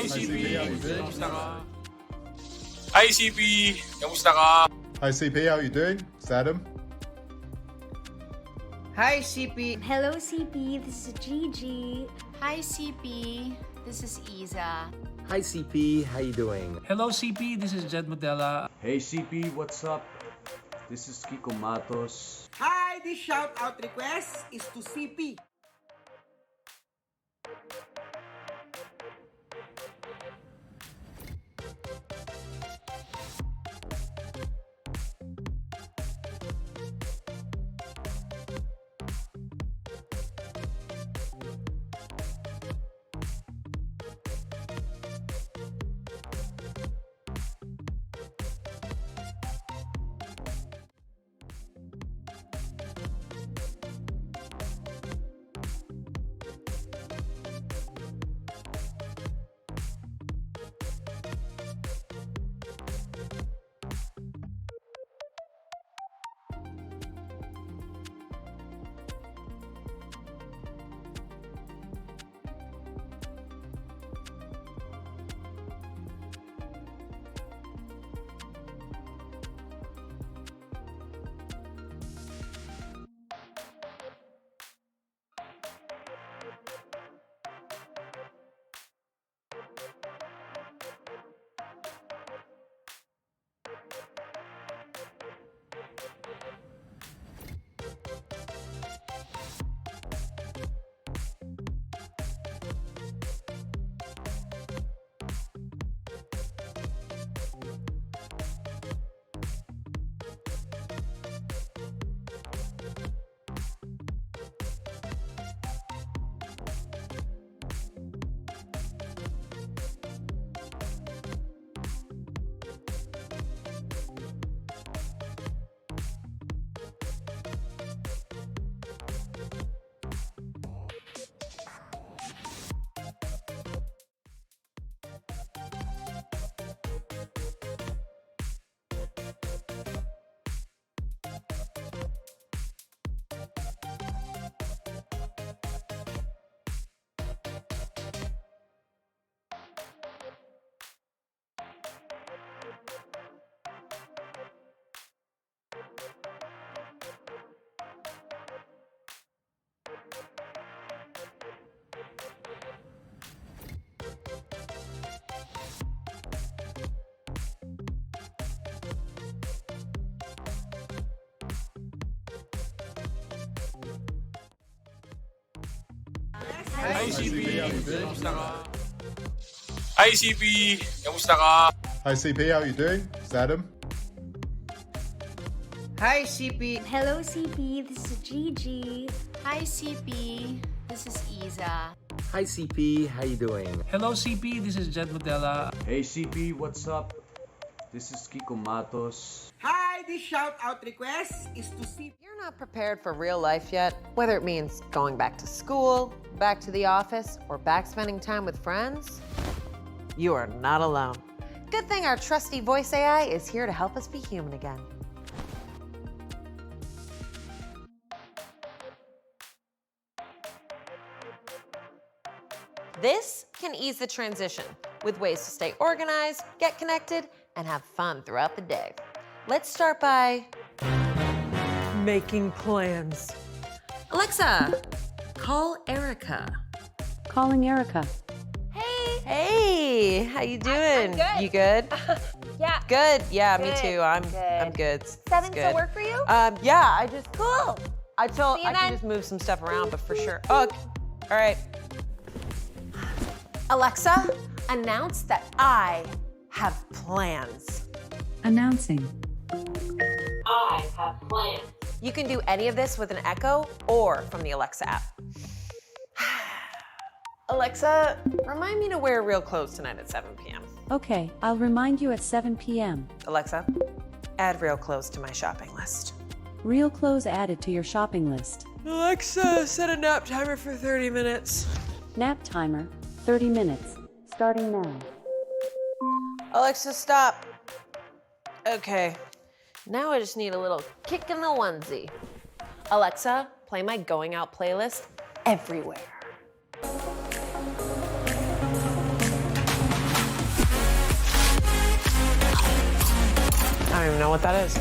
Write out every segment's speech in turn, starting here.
Hi CP, kamusta ka? Hi CP, kamusta ka? Hi CP, how you doing? It's Adam. Hi CP. Hello CP, this is Gigi. Hi CP, this is Iza. Hi CP, how you doing? Hello CP, this is Jed Madela. Hey CP, what's up? This is Kiko Matos. Hi, this shout-out request is to CP. Hi CP, kamusta ka? Hi CP, kamusta ka? Hi CP, how you doing? It's Adam. Hi CP. Hello CP, this is Gigi. Hi CP, this is Iza. Hi CP, how you doing? Hello CP, this is Jed Madela. Hey CP, what's up? This is Kiko Matos. Hi, this shout-out request is to CP. You're not prepared for real life yet, whether it means going back to school, back to the office, or back spending time with friends, you are not alone. Good thing our trusty voice AI is here to help us be human again. This can ease the transition with ways to stay organized, get connected, and have fun throughout the day. Let's start by making plans. Alexa, call Erica. Calling Erica. Hey. Hey, how you doing? I'm good. You good? Yeah. Good. Yeah, me Good. too. I'm good. It's Seven good. still work for you? Yeah, I just Cool. I told See you I can then. just move some stuff around, but for sure. Oh, okay. All right. Alexa, announce that I have plans. Announcing. I have plans. You can do any of this with an Echo or from the Alexa app. Alexa, remind me to wear real clothes tonight at 7 p.m. Okay, I'll remind you at 7 p.m. Alexa, add real clothes to my shopping list. Real clothes added to your shopping list. Alexa, set a nap timer for 30 minutes. Nap timer, 30 minutes. Starting now. Alexa, stop. Okay, now I just need a little kick in the onesie. Alexa, play my going out playlist everywhere. I don't even know what that is.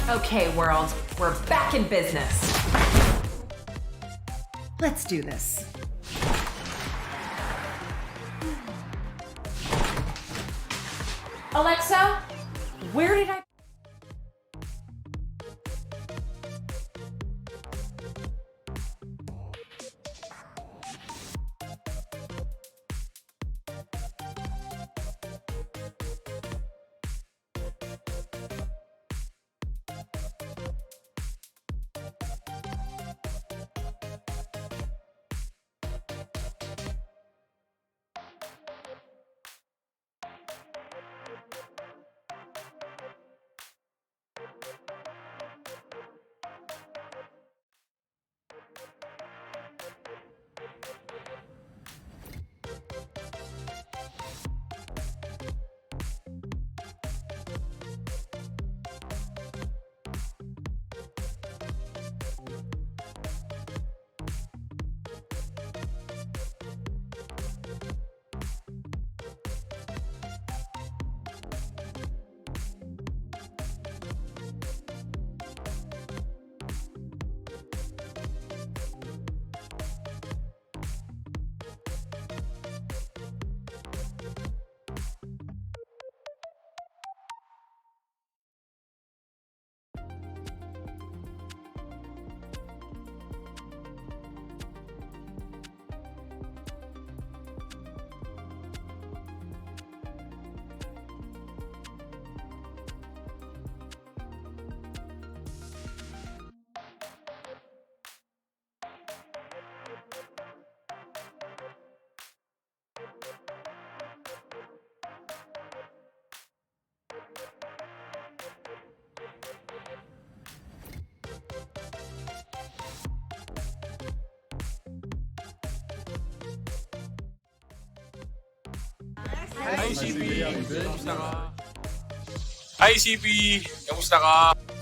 Okay, world, we're back in business. Let's do this. Alexa, where did I... Hi, CP. Kamusta ka? Hi, CP. Kamusta ka?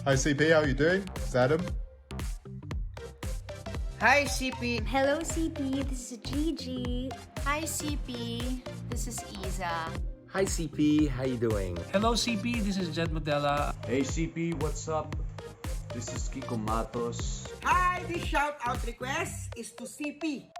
Hi CP, how you doing? It's Adam. Hi, CP. Hello, CP. This is Gigi. Hi, CP. This is Iza. Hi CP, how you doing? Hello, CP. This is Jed Madela. Hey CP, what's up? This is Kiko Matos. Hi, this shout out request is to CP.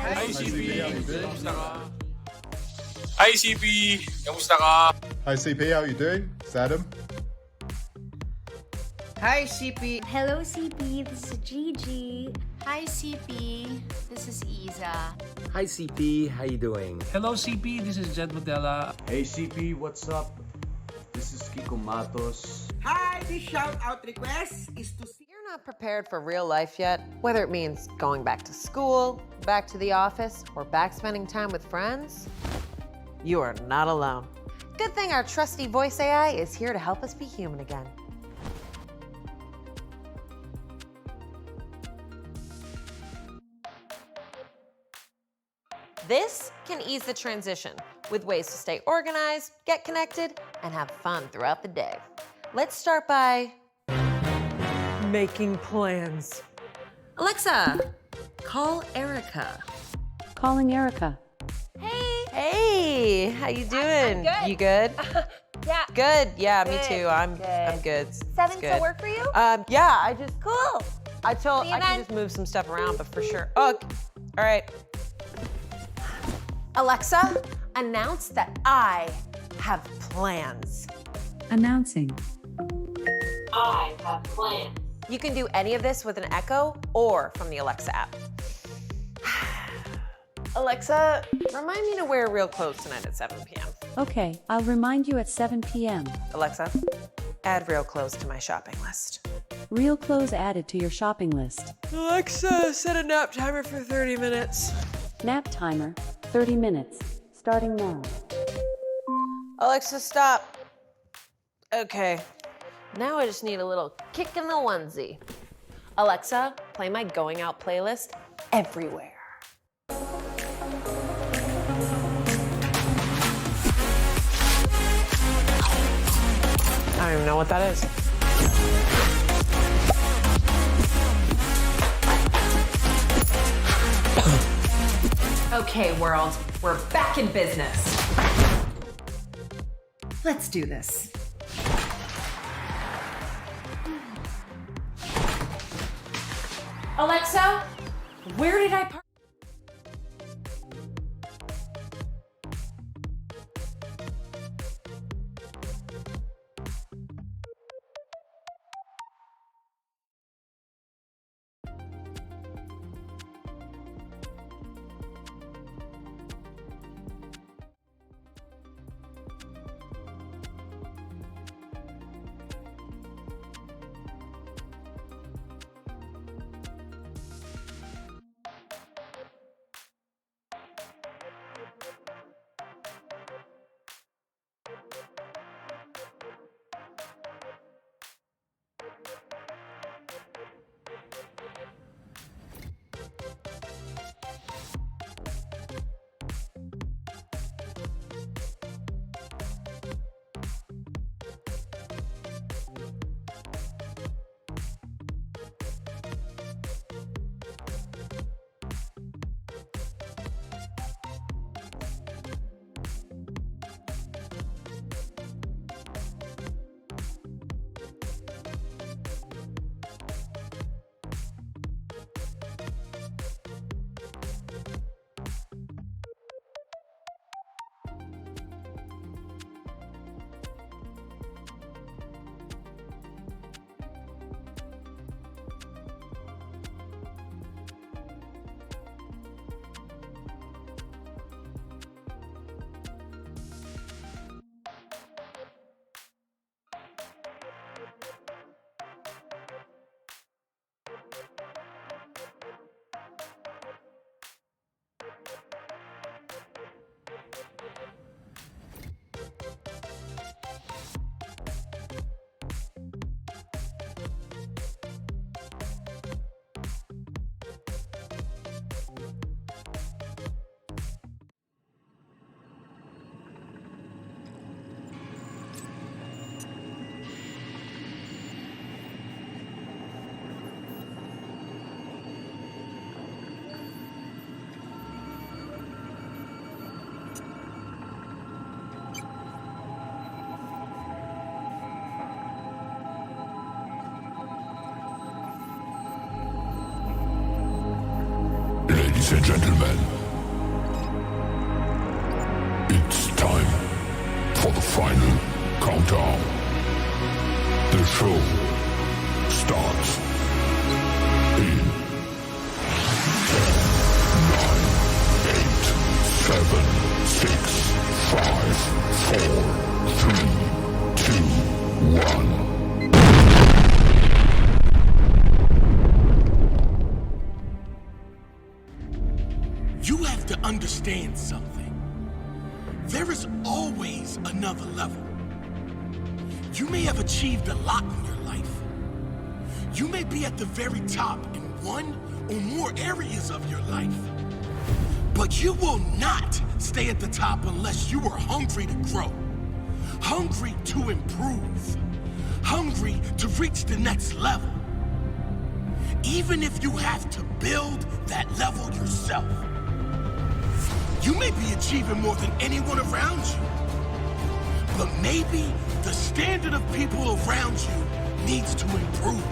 Hi, CP. how you doing? Kamusta ka? Hi, CP. Kamusta ka? Hi CP, how you doing? It's Adam. Hi, CP. Hello, CP. This is Gigi. Hi, CP. This is Iza. Hi CP, how you doing? Hello CP, this is Jed Madela. Hey CP, what's up? This is Kiko Matos. Hi, this shout-out request is to CP. You're not prepared for real life yet, whether it means going back to school, back to the office, or back spending time with friends, you are not alone. Good thing our trusty voice AI is here to help us be human again. This can ease the transition with ways to stay organized, get connected, and have fun throughout the day. Let's start by making plans. Alexa, call Erica. Calling Erica. Hey, how you doing? good. You good? Yeah. Good. Yeah, me Good, too. I'm good. good. Seven It's still good. work for you? Yeah, I just Cool. I told See you I can then. just move some stuff around, but for sure. Oh, all right. Alexa, announce that I have plans. Announcing. I have plans. You can do any of this with an Echo or from the Alexa app. Alexa, remind me to wear real clothes tonight at 7 p.m. Okay, I'll remind you at 7 p.m. Alexa, add real clothes to my shopping list. Real clothes added to your shopping list. Alexa, set a nap timer for 30 minutes. Nap timer, 30 minutes. Starting now. Alexa, stop. Okay, now I just need a little kick in the onesie. Alexa, play my going out playlist everywhere. I don't even know what that is. Okay, world, we're back in business. Let's do this. Alexa, where did I park? Ladies and gentlemen, it's time for the final countdown. The show starts in 10, 9, 8, 7, 6, 5, 4, 3, 2, 1. You have to understand something. There is always another level. You may have achieved a lot in your life. You may be at the very top in one or more areas of your life. But you will not stay at the top unless you are hungry to grow, hungry to improve, hungry to reach the next level. Even if you have to build that level yourself. You may be achieving more than anyone around you, but maybe the standard of people around you needs to improve.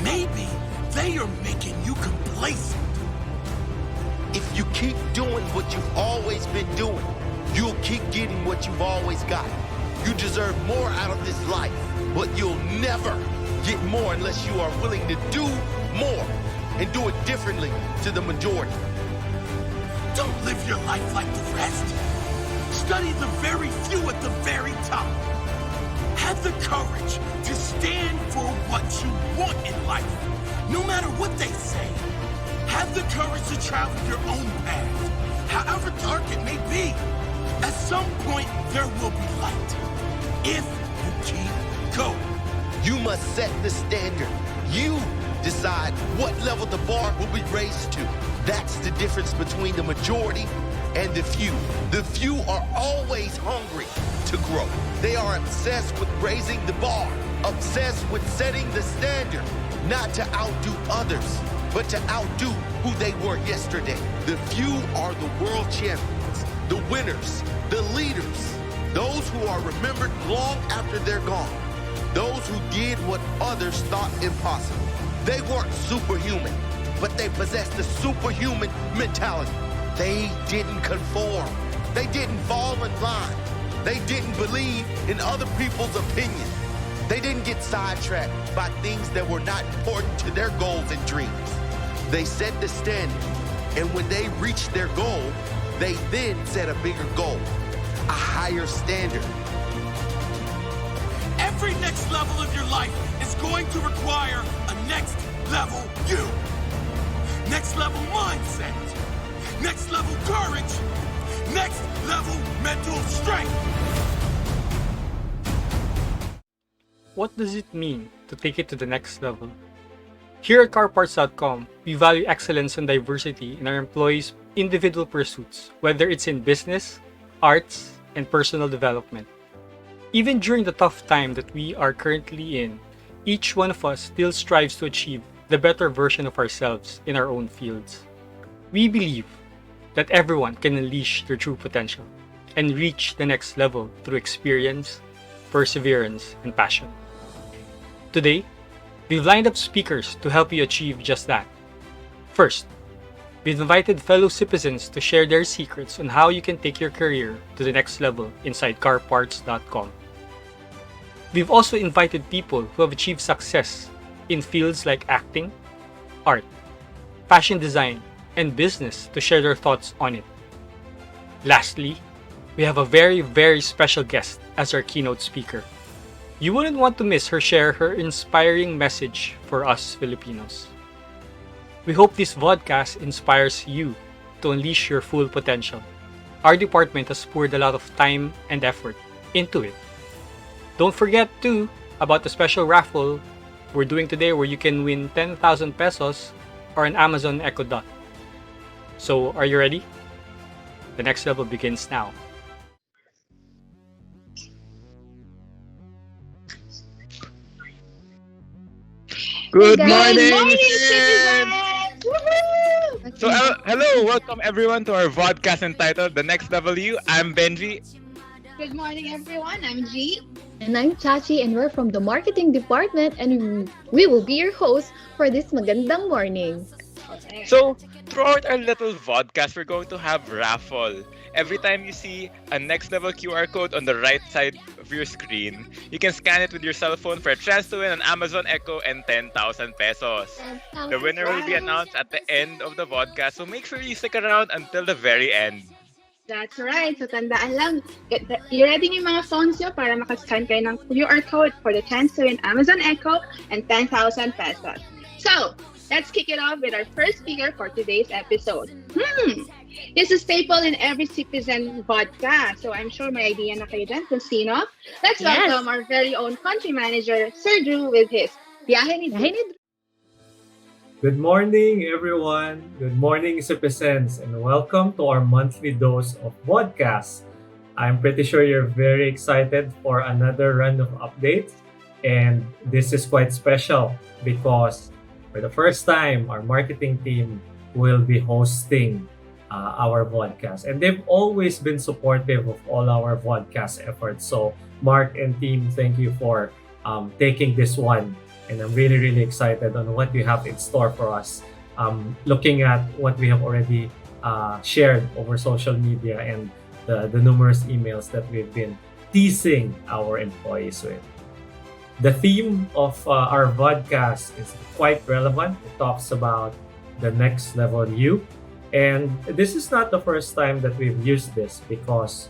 Maybe they are making you complacent. If you keep doing what you've always been doing, you'll keep getting what you've always got. You deserve more out of this life, but you'll never get more unless you are willing to do more and do it differently to the majority. Don't live your life like the rest. Study the very few at the very top. Have the courage to stand for what you want in life, no matter what they say. Have the courage to travel your own path, however dark it may be. At some point, there will be light, if you keep going. You must set the standard. You decide what level the bar will be raised to. That's the difference between the majority and the few. The few are always hungry to grow. They are obsessed with raising the bar, obsessed with setting the standard, not to outdo others, but to outdo who they were yesterday. The few are the world champions, the winners, the leaders, those who are remembered long after they're gone, those who did what others thought impossible. They weren't superhuman, but they possessed the superhuman mentality. They didn't conform. They didn't fall in line. They didn't believe in other people's opinion. They didn't get sidetracked by things that were not important to their goals and dreams. They set the standard, and when they reached their goal, they then set a bigger goal, a higher standard. Every next level of your life is going to require a next level you. Next level mindset. Next level courage. Next level mental strength. What does it mean to take it to the next level? Here at CarParts.com, we value excellence and diversity in our employees' individual pursuits, whether it's in business, arts, and personal development. Even during the tough time that we are currently in, each one of us still strives to achieve the better version of ourselves in our own fields. We believe that everyone can unleash their true potential and reach the next level through experience, perseverance, and passion. Today, we've lined up speakers to help you achieve just that. First, we've invited fellow CPzens to share their secrets on how you can take your career to the next level inside CarParts.com. We've also invited people who have achieved success in fields like acting, art, fashion design, and business to share their thoughts on it. Lastly, we have a very special guest as our keynote speaker. You wouldn't want to miss her share her inspiring message for us Filipinos. We hope this vodcast inspires you to unleash your full potential. Our department has poured a lot of time and effort into it. Don't forget too about the special raffle we're doing today where you can win 10,000 pesos or an Amazon Echo Dot. So, are you ready? The next level begins now. Good morning, CPzens! So, hello, welcome everyone to our vodcast entitled The Next Level You. I'm Benji. Good morning, everyone. I'm G. And I'm Chachi, and we're from the marketing department, and we will be your hosts for this magandang morning. So, throughout our little vodcast, we're going to have raffle. Every time you see a next level QR code on the right side of your screen, you can scan it with your cell phone for a chance to win an Amazon Echo and 10,000 pesos. The winner will be announced at the end of the vodcast, so make sure you stick around until the very end. That's right. So tandaan lang, i-ready niyo yung mga phones niyo para makascan kayo ng QR code for the chance to win Amazon Echo and 10,000 pesos. So, let's kick it off with our first speaker for today's episode. It's a staple in every CPzen podcast, so I'm sure may idea na kayo dyan kung sino. Let's welcome our very own country manager, Sir Drew, with his Byahe ni Drew. Good morning, everyone. Good morning, CPzens, and welcome to our monthly dose of Vodcast. I'm pretty sure you're very excited for another run of updates, and this is quite special because for the first time, our marketing team will be hosting our Vodcast, and they've always been supportive of all our Vodcast efforts. So, Marc and team, thank you for taking this one. And I'm really, really excited on what you have in store for us. Looking at what we have already shared over social media and the numerous emails that we've been teasing our employees with. The theme of our podcast is quite relevant. It talks about the next level you. And this is not the first time that we've used this because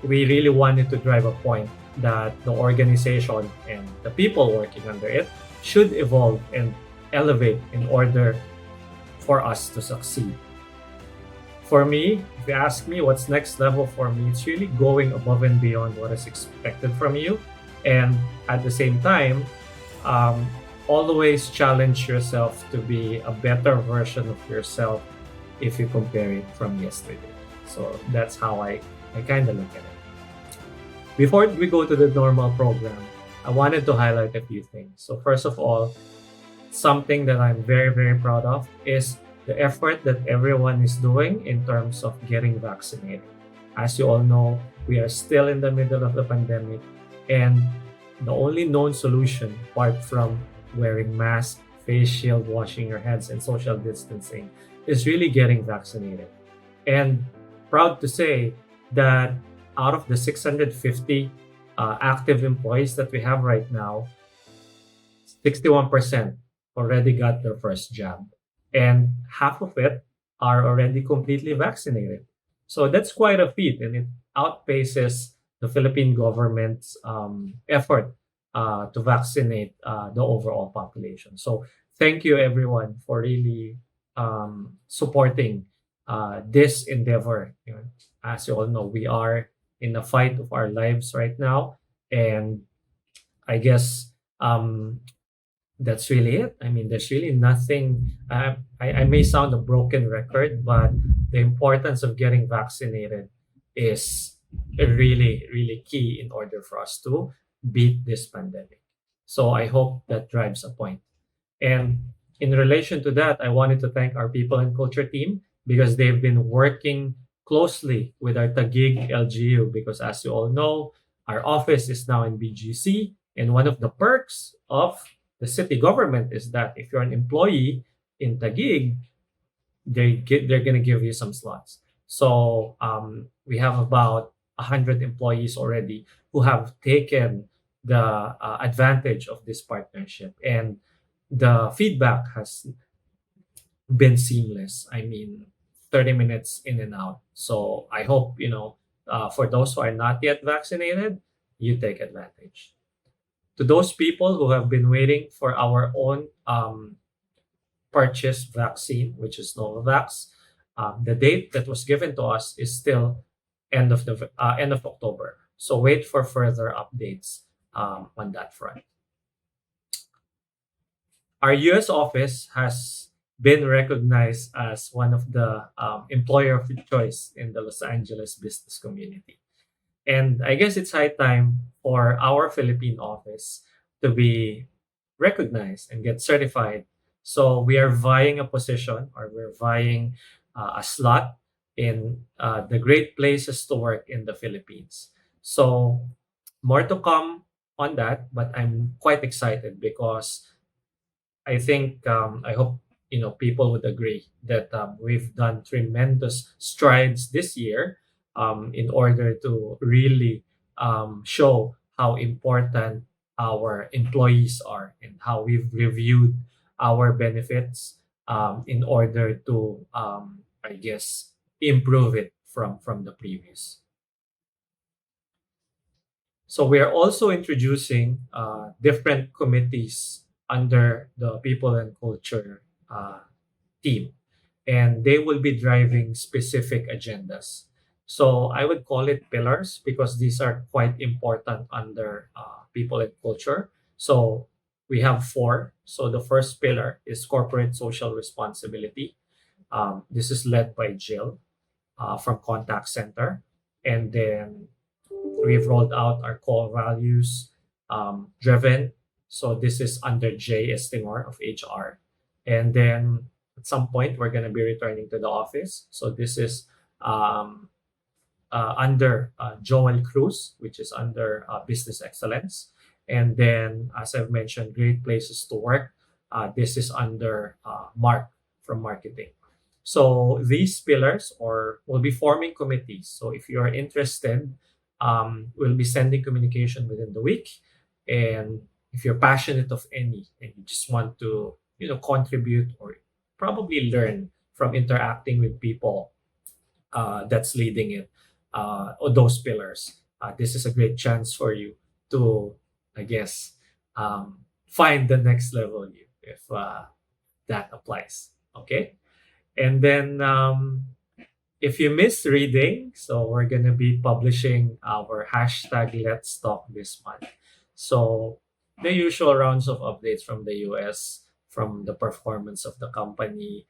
we really wanted to drive a point that the organization and the people working under it should evolve and elevate in order for us to succeed. For me, if you ask me what's next level for me, it's really going above and beyond what is expected from you. And at the same time, always challenge yourself to be a better version of yourself if you compare it from yesterday. So that's how I kind of look at it. Before we go to the normal program, I wanted to highlight a few things. So first of all, something that I'm very, very proud of is the effort that everyone is doing in terms of getting vaccinated. As you all know, we are still in the middle of the pandemic, and the only known solution, apart from wearing masks, face shield, washing your hands, and social distancing, is really getting vaccinated. And proud to say that out of the 650 active employees that we have right now, 61% already got their first jab. And half of it are already completely vaccinated. So that's quite a feat, and it outpaces the Philippine government's effort to vaccinate the overall population. So thank you, everyone, for really supporting this endeavor. As you all know, we are in the fight of our lives right now, and I guess that's really it. I mean, there's really nothing. I may sound a broken record, but the importance of getting vaccinated is really, really key in order for us to beat this pandemic. So I hope that drives a point. And in relation to that, I wanted to thank our people and culture team because they've been working closely with our Taguig LGU because, as you all know, our office is now in BGC, and one of the perks of the city government is that if you're an employee in Taguig, they're going to give you some slots. So we have about 100 employees already who have taken the advantage of this partnership, and the feedback has been seamless. I mean, 30 minutes in and out. So I hope, for those who are not yet vaccinated, you take advantage. To those people who have been waiting for our own purchased vaccine, which is Novavax, the date that was given to us is still end of October. So wait for further updates on that front. Our US office has been recognized as one of the employer of choice in the Los Angeles business community. And I guess it's high time for our Philippine office to be recognized and get certified. So we are vying a position, or we're vying a slot in the great places to work in the Philippines. So more to come on that, but I'm quite excited because I think, I hope people would agree that we've done tremendous strides this year in order to really show how important our employees are and how we've reviewed our benefits in order to, I guess, improve it from the previous. So we are also introducing different committees under the People and Culture team, and they will be driving specific agendas. So I would call it pillars because these are quite important under People and Culture. So we have 4. So the first pillar is corporate social responsibility. This is led by Jill from Contact Center. And then we've rolled out our core values driven. So this is under Jay Estimor of HR. And then at some point, we're going to be returning to the office. So this is under Joel Cruz, which is under business excellence. And then, as I've mentioned, great places to work. This is under Marc from marketing. So these pillars will be forming committees. So if you are interested, we'll be sending communication within the week. And if you're passionate of any and you just want to, contribute or probably learn from interacting with people that's leading it, or those pillars, this is a great chance for you to, I guess, find the next level you if that applies. Okay. And then if you missed reading, so we're going to be publishing our hashtag Let's Talk this month. So the usual rounds of updates from the US, from the performance of the company,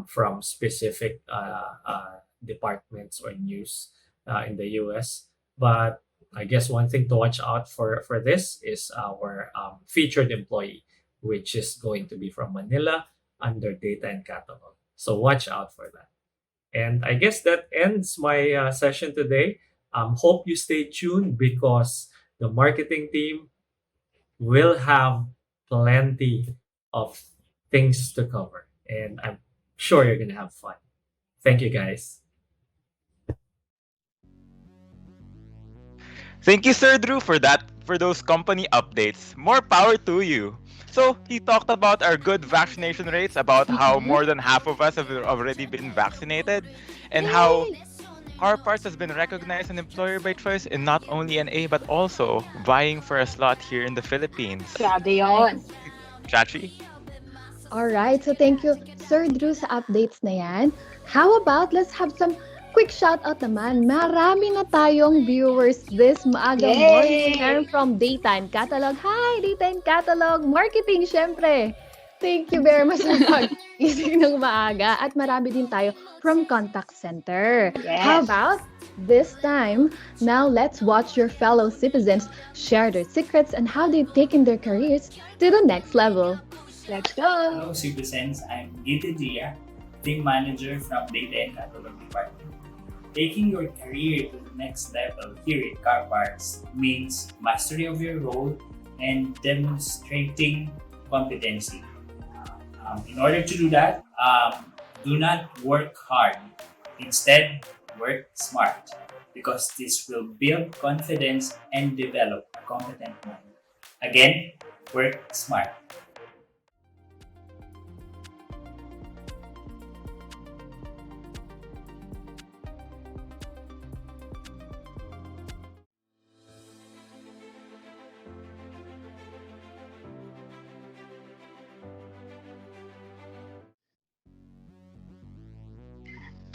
from specific departments or news in the US. But I guess one thing to watch out for this is our featured employee, which is going to be from Manila under data and catalog. So watch out for that. And I guess that ends my session today. Hope you stay tuned because the marketing team will have plenty of things to cover. And I'm sure you're going to have fun. Thank you, guys. Thank you, Sir Drew, for those company updates. More power to you. So he talked about our good vaccination rates, about how more than half of us have already been vaccinated, and how Car Parts has been recognized an employer by choice in not only NA but also vying for a slot here in the Philippines. Grabe yun. Chachi? Alright, so thank you, Sir Drew, sa updates na yan. How about let's have some quick shoutout naman. Marami na tayong viewers this maagang morning. Meron from Data and Catalog. Hi, Data and Catalog. Marketing, syempre. Thank you very much sa pag-ising ng maaga. At marami din tayo from Contact Center. Yes. How about this time? Now let's watch your fellow citizens share their secrets and how they've taken their careers to the next level. Let's go! Hello, CPzens. I'm Gigi De Lana, Team Manager from Data and Catalog Department. Taking your career to the next level here at Car Parts means mastery of your role and demonstrating competency. In order to do that, do not work hard. Instead, work smart because this will build confidence and develop a competent mind. Again, work smart.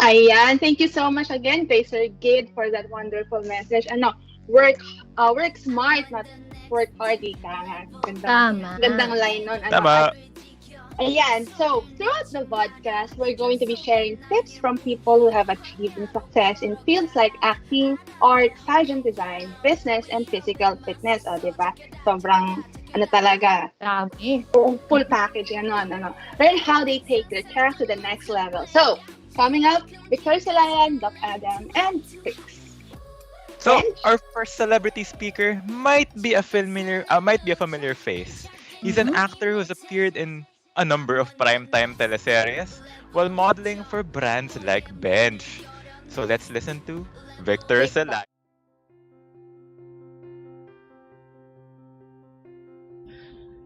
Ayan, thank you so much again, kay Sir Gid, for that wonderful message. Work smart, not work hard. Gandang line nun. Tama. Ayan, so throughout the podcast, we're going to be sharing tips from people who have achieved success in fields like acting, art, pageant design, business, and physical fitness. O, diba? Sobrang, talaga. Full package, Learn how they take their craft to the next level. So, coming up, Victor Silayan, Doc Adam, and Quiccs. So our first celebrity speaker might be a familiar face. He's an actor who's appeared in a number of primetime teleseries while modeling for brands like Bench. So let's listen to Victor Silayan.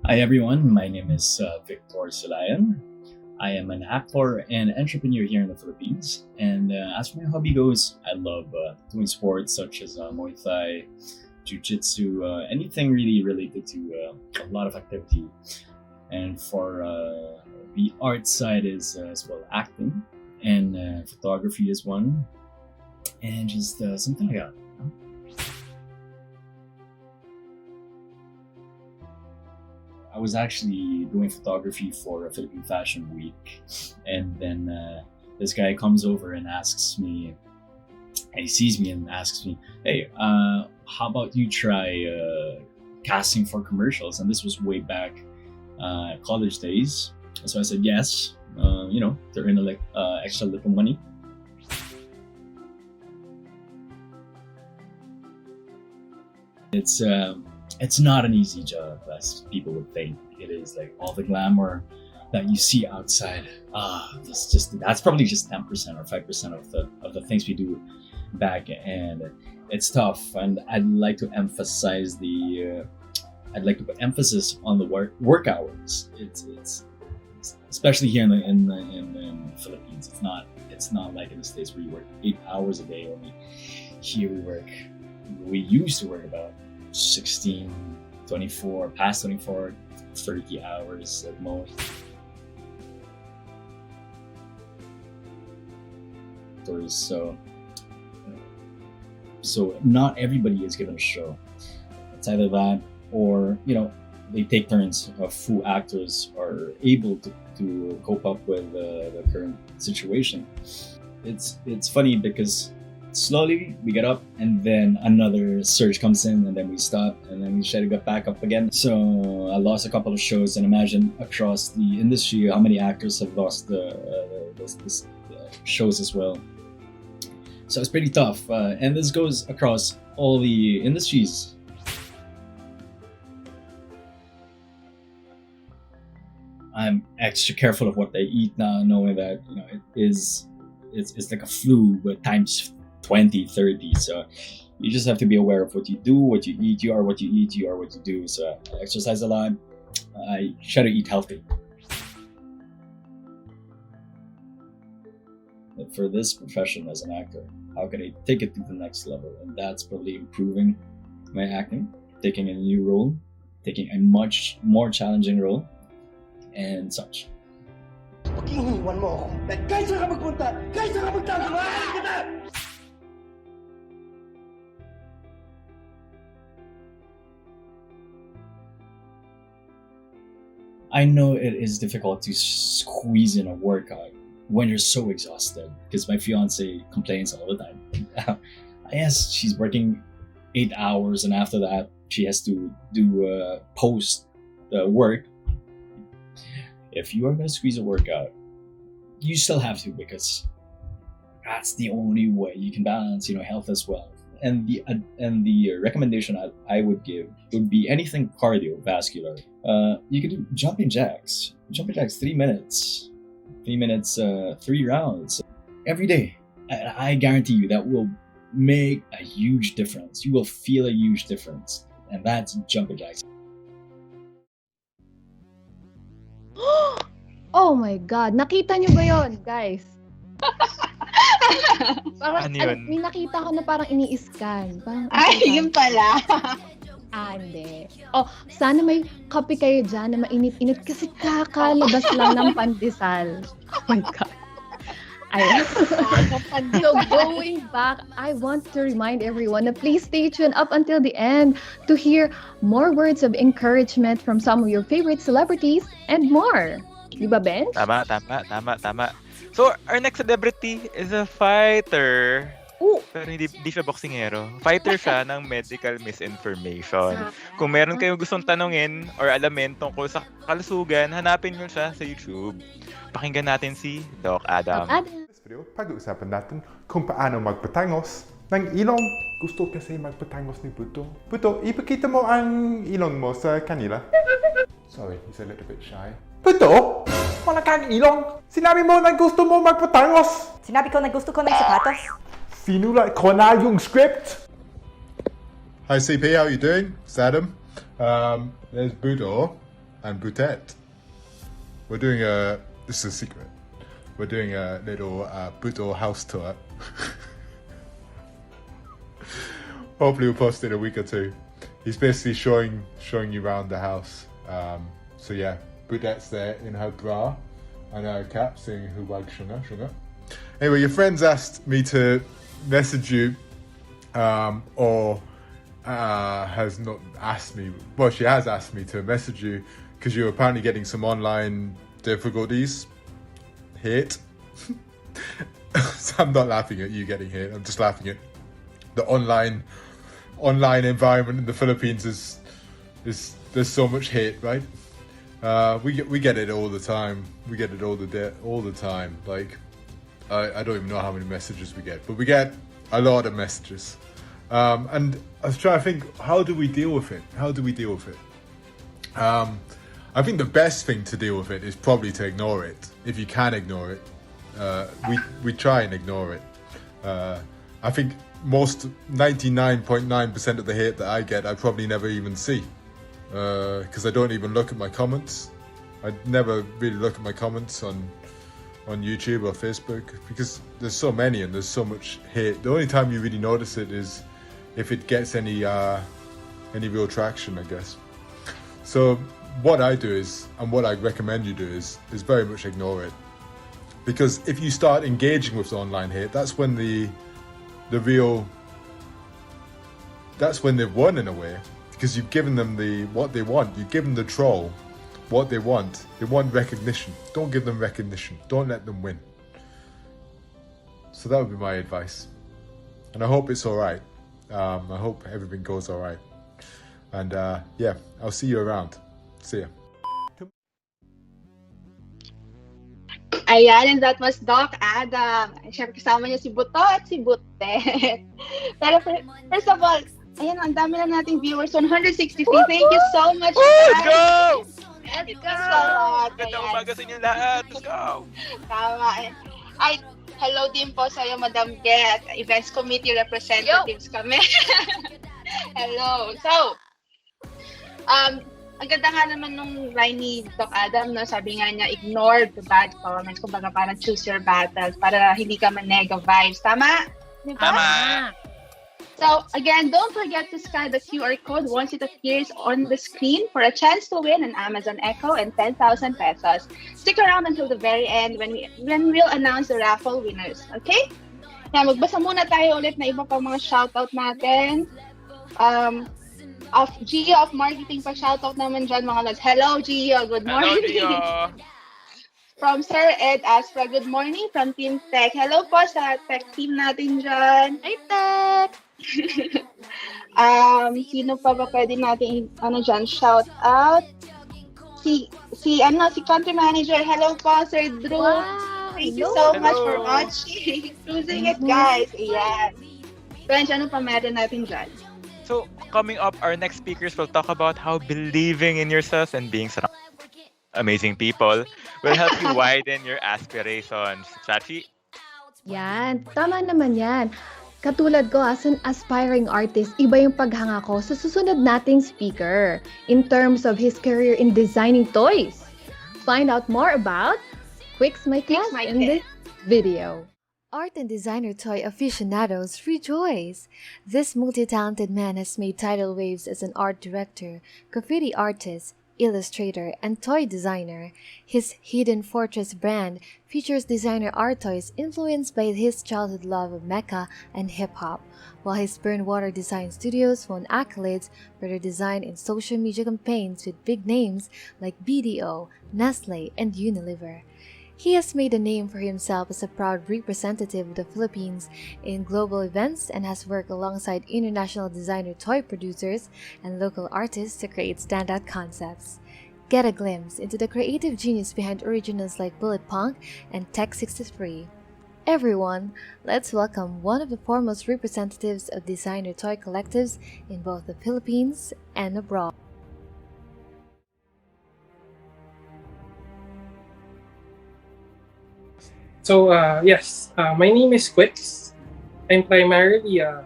Hi everyone, my name is Victor Silayan. I am an actor and entrepreneur here in the Philippines. And as for my hobby goes, I love doing sports such as Muay Thai, Jiu-Jitsu, anything really related to a lot of activity. And for the art side is as well acting, and photography is one, and just something like that. I was actually doing photography for a Philippine Fashion Week, and then this guy comes over and asks me, he sees me and asks me, hey, how about you try casting for commercials? And this was way back college days. So I said yes, to earn extra little money. It's not an easy job as people would think it is. Like all the glamour that you see outside, that's probably just 10% or 5% of the things we do back, and it's tough. And I'd like to emphasize put emphasis on the work hours. It's especially here in the Philippines. It's not like in the States where you work 8 hours a day only. Here we used to work about 16, 24, past 24, 30 hours at most. So not everybody is given a show. It's either that or, they take turns of who actors are able to cope up with the current situation. It's funny because slowly we get up and then another surge comes in and then we stop and then we try to get back up again. So I lost a couple of shows, and imagine across the industry how many actors have lost the shows as well. So it's pretty tough, and this goes across all the industries. I'm extra careful of what I eat now, knowing that it's like a flu but times 20, 30. So you just have to be aware of what you do, what you eat. You are what you eat, you are what you do. So I exercise a lot. I try to eat healthy. But for this profession as an actor, how can I take it to the next level? And that's probably improving my acting, taking a new role, taking a much more challenging role, and such. Iniwan mo ako. Kahit saan ka magpunta, kahit saan ka magtalo, mahal kita! I know it is difficult to squeeze in a workout when you're so exhausted, because my fiance complains all the time. Yes, she's working 8 hours, and after that, she has to do post work. If you are going to squeeze a workout, you still have to, because that's the only way you can balance, health as well. And the recommendation I would give would be anything cardiovascular. You could do jumping jacks. Jumping jacks 3 minutes. 3 minutes, 3 rounds every day. I guarantee you that will make a huge difference. You will feel a huge difference. And that's jumping jacks. Oh my God! Nakita niyo ba yon, guys? Parang, Ano yun? may nakita ko na parang ini-scan. Parang, Yun pala. Hindi. Oh, sana may kape kayo dyan na mainit-init kasi kakalabas lang ng pandesal. Oh my God. So going back, I want to remind everyone to please stay tuned up until the end to hear more words of encouragement from some of your favorite celebrities and more. Di ba, Ben? Tama. So, our next celebrity is a fighter. Ooh. Pero hindi siya boksingero. Fighter siya ng medical misinformation. Kung meron kayong gustong tanungin or alamin tungkol sa kalusugan, hanapin nyo siya sa YouTube. Pakinggan natin si Doc Adam. This video, pag-uusapan natin kung paano magpatangos ng ilong. Gusto kasi magpatangos ni Buto. Buto, ipakita mo ang ilong mo sa kanila. Sorry, he's a little bit shy. Beto? Wala kang ilong. Sinabi mo na gusto mo magpatangos. Sinabi ko na gusto ko ng sapatos. Sinulat ko na yung script. Hi CP, how are you doing? It's Adam. There's Budo and Butet. We're doing this is a secret. We're doing a little Budo house tour. Hopefully we'll post it in a week or two. He's basically showing you around the house. So yeah, Budet's there in her bra and her cap saying Huwag Shunga Shunga. Anyway, your friends asked me to message you, or has not asked me. Well, she has asked me to message you because you're apparently getting some online difficulties. Hate. So I'm not laughing at you getting hate. I'm just laughing at the online environment in the Philippines. Is there's so much hate, right? We get it all the time. We get it all the time. Like I don't even know how many messages we get, but we get a lot of messages. And I was trying to think, how do we deal with it? I think the best thing to deal with it is probably to ignore it. If you can ignore it, we try and ignore it. I think most 99.9% of the hate that I get, I probably never even see, because I don't even look at my comments. I never really look at my comments on YouTube or Facebook, because there's so many and there's so much hate. The only time you really notice it is if it gets any real traction, I guess. So what I do is, and what I recommend you do is very much ignore it. Because if you start engaging with the online hate, that's when that's when they've won in a way, because you've given them what they want. You've given the troll what they want. They want recognition. Don't give them recognition. Don't let them win. So that would be my advice. And I hope it's all right. I hope everything goes all right. And yeah, I'll see you around. See ya. Ayan, and that was Doc Adam. Siyempre kasama niya si Buto at si Butet. Pero first of all, ayan, ang dami na nating viewers, 163. Thank you so much. Let's go! Let's go! Ganda umaga sa inyo lahat. Let's go! Tama. Ay, hello din po sa iyo, Madam Get. Events Committee representatives kami. Hello. So, ang ganda nga naman nung line ni Doc Adam, no? Sabi nga niya, ignore the bad comments. Kumbaga parang choose your battles para hindi ka man-nega vibes. Tama? Diba? Tama! So, again, don't forget to scan the QR code once it appears on the screen for a chance to win an Amazon Echo and 10,000 pesos. Stick around until the very end when we'll announce the raffle winners. Okay? Now, magbasa muna tayo ulit na iba pa mga shoutout natin. Of Gio of Marketing pa shoutout naman dyan mga lads. Hello Gio, good morning. Hello Gio. From Sir Ed Aspra, good morning from Team Tech. Hello po sa tech team natin dyan. Hi Tech! Sino pa ba pwede natin dyan shout out? Si country manager. Hello po Sir Drew. Wow. Thank you so much for watching. Cruising it guys. Ayan. Bench, ano pa meron natin dyan? So, coming up, our next speakers will talk about how believing in yourself and being surrounded by amazing people will help you widen your aspirations. Chachi? Yan, tama naman yan. Katulad ko as an aspiring artist, iba yung paghanga ko sa susunod nating speaker in terms of his career in designing toys. Find out more about Quiccs My Class in this video. Art and designer toy aficionados rejoice! This multi-talented man has made tidal waves as an art director, graffiti artist, illustrator, and toy designer. His Hidden Fortress brand features designer art toys influenced by his childhood love of mecha and hip-hop, while his Burnwater Design Studios won accolades for their design in social media campaigns with big names like BDO, Nestle, and Unilever. He has made a name for himself as a proud representative of the Philippines in global events and has worked alongside international designer toy producers and local artists to create standout concepts. Get a glimpse into the creative genius behind originals like Bullet Punk and Tech 63. Everyone, let's welcome one of the foremost representatives of designer toy collectives in both the Philippines and abroad. So, yes, my name is Quiccs. I'm primarily a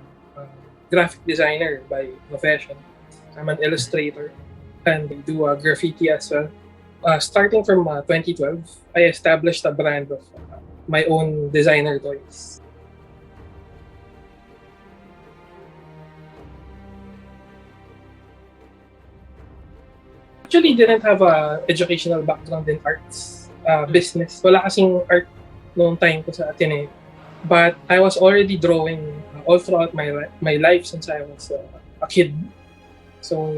graphic designer by profession. I'm an illustrator and I do graffiti as well. Starting from 2012, I established a brand of my own designer toys. Actually, didn't have a educational background in arts, business. Wala kasing art noong time ko sa Ateneo. But I was already drawing all throughout my life since I was a kid. So,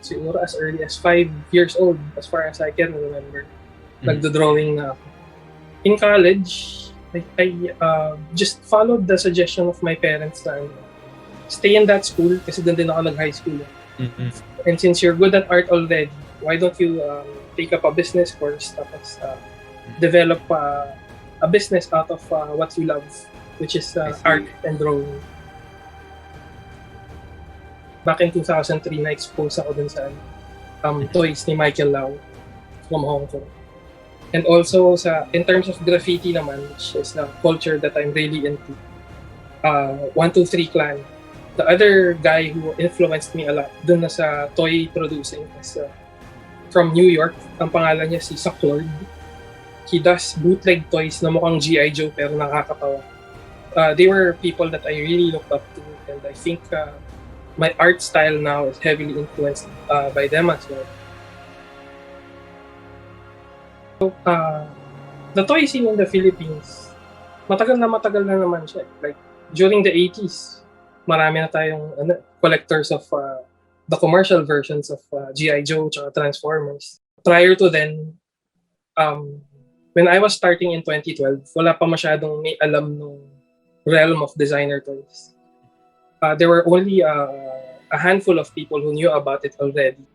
siguro as early as 5 years old, as far as I can remember, nagdo-drawing na ako. In college, I just followed the suggestion of my parents na stay in that school kasi doon din ako nag-high school. And since you're good at art already, why don't you take up a business course tapos develop a business out of what you love, which is art and drawing. Back in 2003, na-expose ako dun sa toys ni Michael Lau from Hong Kong. And also, in terms of graffiti naman, which is the culture that I'm really into, 123 Clan. The other guy who influenced me a lot dun na sa toy producing is from New York. Ang pangalan niya si Lord. He does bootleg toys na mukhang G.I. Joe pero nakakatawa. They were people that I really looked up to, and I think my art style now is heavily influenced by them as well. So, the toy scene in the Philippines, matagal na naman siya. Like, during the 80s, marami na tayong collectors of the commercial versions of G.I. Joe at Transformers. Prior to then, when I was starting in 2012, wala pa masyadong may alam ng realm of designer toys. There were only a handful of people who knew about it already.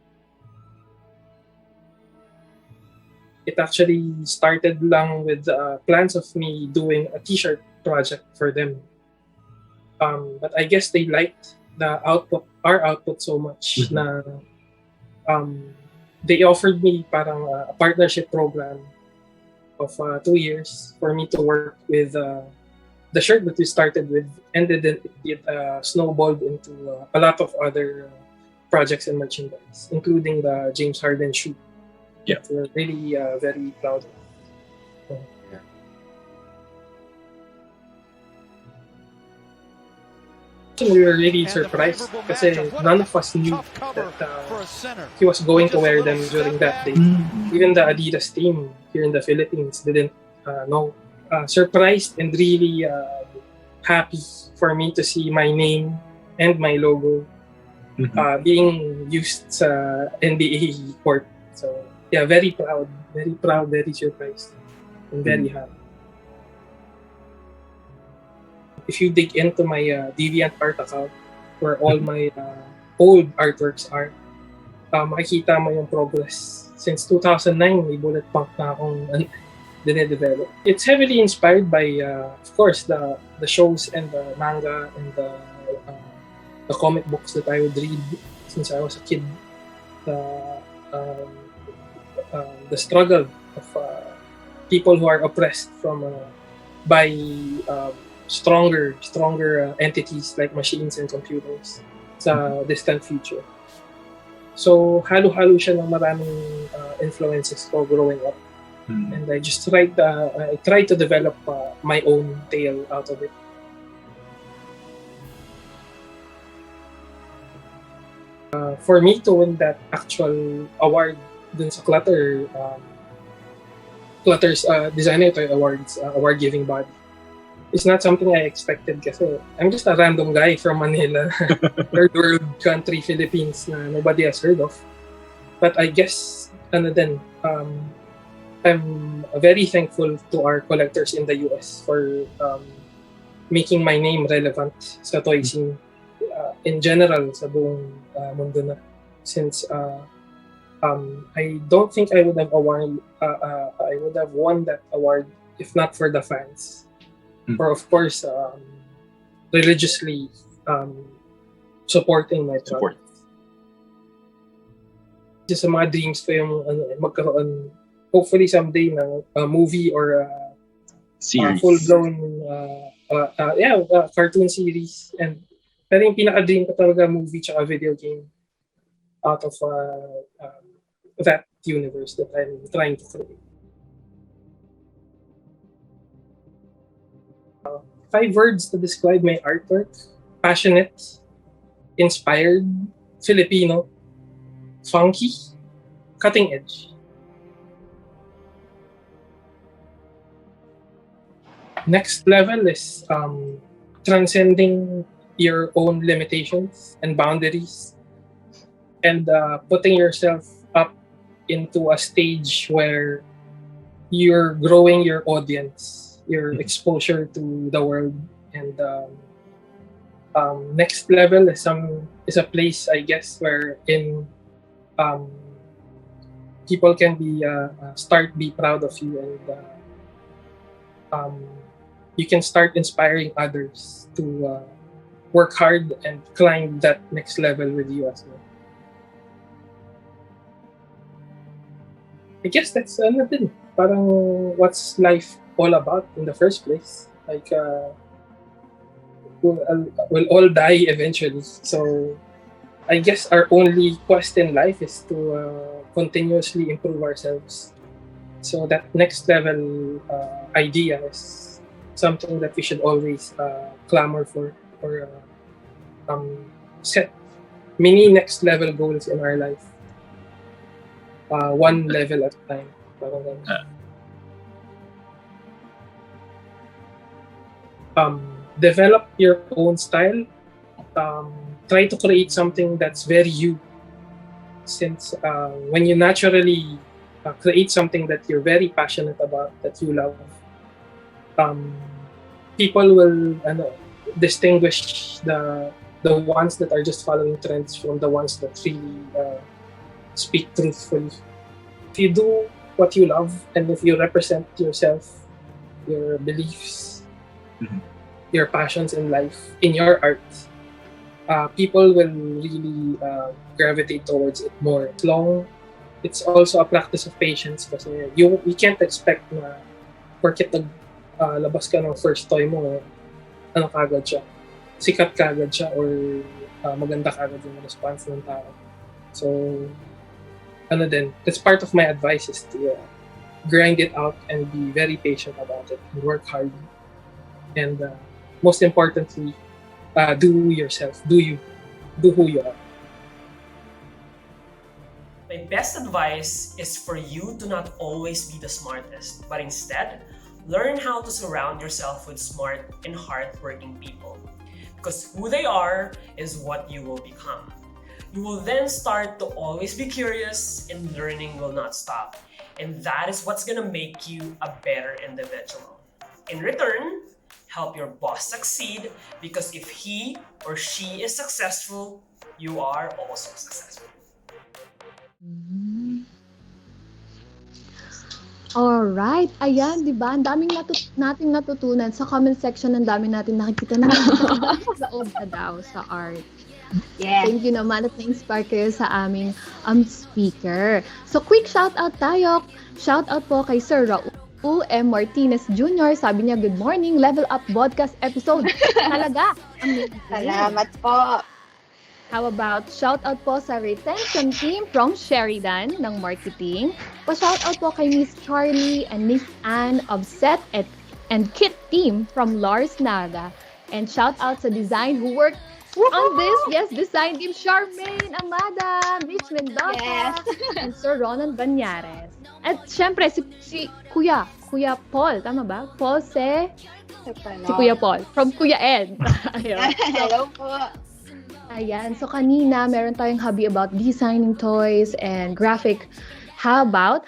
It actually started lang with plans of me doing a t-shirt project for them. But I guess they liked our output so much na they offered me parang a partnership program of 2 years for me to work with the shirt that we started with, and then it snowballed into a lot of other projects and merchandise, including the James Harden shoe. Yeah, we're really very proud of. We were really surprised kasi none of us knew that he was going to wear them during that day. Even the Adidas team here in the Philippines didn't know. Surprised and really happy for me to see my name and my logo being used sa NBA court. So yeah, very proud, very surprised, and very happy. If you dig into my DeviantArt account, where all my old artworks are, makikita mo yung progress. Since 2009, may bullet punk na akong dinedevelop. It's heavily inspired by, of course, the shows and the manga and the comic books that I would read since I was a kid. The struggle of people who are oppressed by stronger entities like machines and computers sa distant future. So halo-halo siya ng maraming influences ko growing up, and I just tried to develop my own tale out of it. For me to win that actual award dun sa Clutter's Designer Toy Awards award-giving body, it's not something I expected kasi I'm just a random guy from Manila, third world country, Philippines na nobody has heard of. But I guess, I'm very thankful to our collectors in the US for making my name relevant sa toy scene in general sa buong mundo na. Since I don't think I would have won that award if not for the fans. Or of course, religiously supporting my project. Just sa mga dreams ko yung magkaroon, hopefully someday, ng a movie or Series. full-blown cartoon series. And pero yung pinaka-dream ko talaga movie tsaka video game out of that universe that I'm trying to create. 5 words to describe my artwork: passionate, inspired, Filipino, funky, cutting edge. Next level is transcending your own limitations and boundaries and putting yourself up into a stage where you're growing your audience, your exposure to the world. And next level is a place, I guess, where people can be proud of you, and you can start inspiring others to work hard and climb that next level with you as well. I guess that's parang what's life all about in the first place. Like, we'll all die eventually. So I guess our only quest in life is to continuously improve ourselves. So that next level idea is something that we should always clamor for, or set mini next level goals in our life. One level at a time. Develop your own style. Try to create something that's very you. Since when you naturally create something that you're very passionate about, that you love, people will distinguish the ones that are just following trends from the ones that really speak truthfully. If you do what you love, and if you represent yourself, your beliefs, your passions in life, in your art, people will really gravitate towards it more. It's also a practice of patience, kasi you can't expect na porket labas ka ng first toy mo, kagad siya, sikat kagad siya, or maganda kagad yung response ng tao. So, that's part of my advice, is to grind it out and be very patient about it and work hard. And most importantly, do yourself. Do you. Do who you are. My best advice is for you to not always be the smartest, but instead, learn how to surround yourself with smart and hardworking people. Because who they are is what you will become. You will then start to always be curious, and learning will not stop. And that is what's gonna make you a better individual. In return, help your boss succeed, because if he or she is successful, you are also successful. Alright, ayan, di ba? Ang daming nating natutunan sa comment section. Ang dami natin nakikita na loob na daw sa art. Yeah. Thank you naman at na-inspire kayo sa aming speaker. So, quick shout-out tayo. Shout-out po kay Sir Raul M. Martinez Jr. Sabi niya, good morning, Level Up Vodcast episode. Talaga. Salamat po. How about shout-out po sa retention team from Sheridan ng marketing. Pa-shoutout po kay Miss Charlie and Miss Anne of Set and Kit team from Lars Naga. And shout-out sa design who worked on this, design team, Charmaine Amada, Mitch Mendoza, and Sir Ronan Banyares. At syempre, si Kuya Paul, tama ba? Si Kuya Paul, from Kuya Ed. Hello po. Ayan, so kanina meron tayong hobby about designing toys and graphic. How about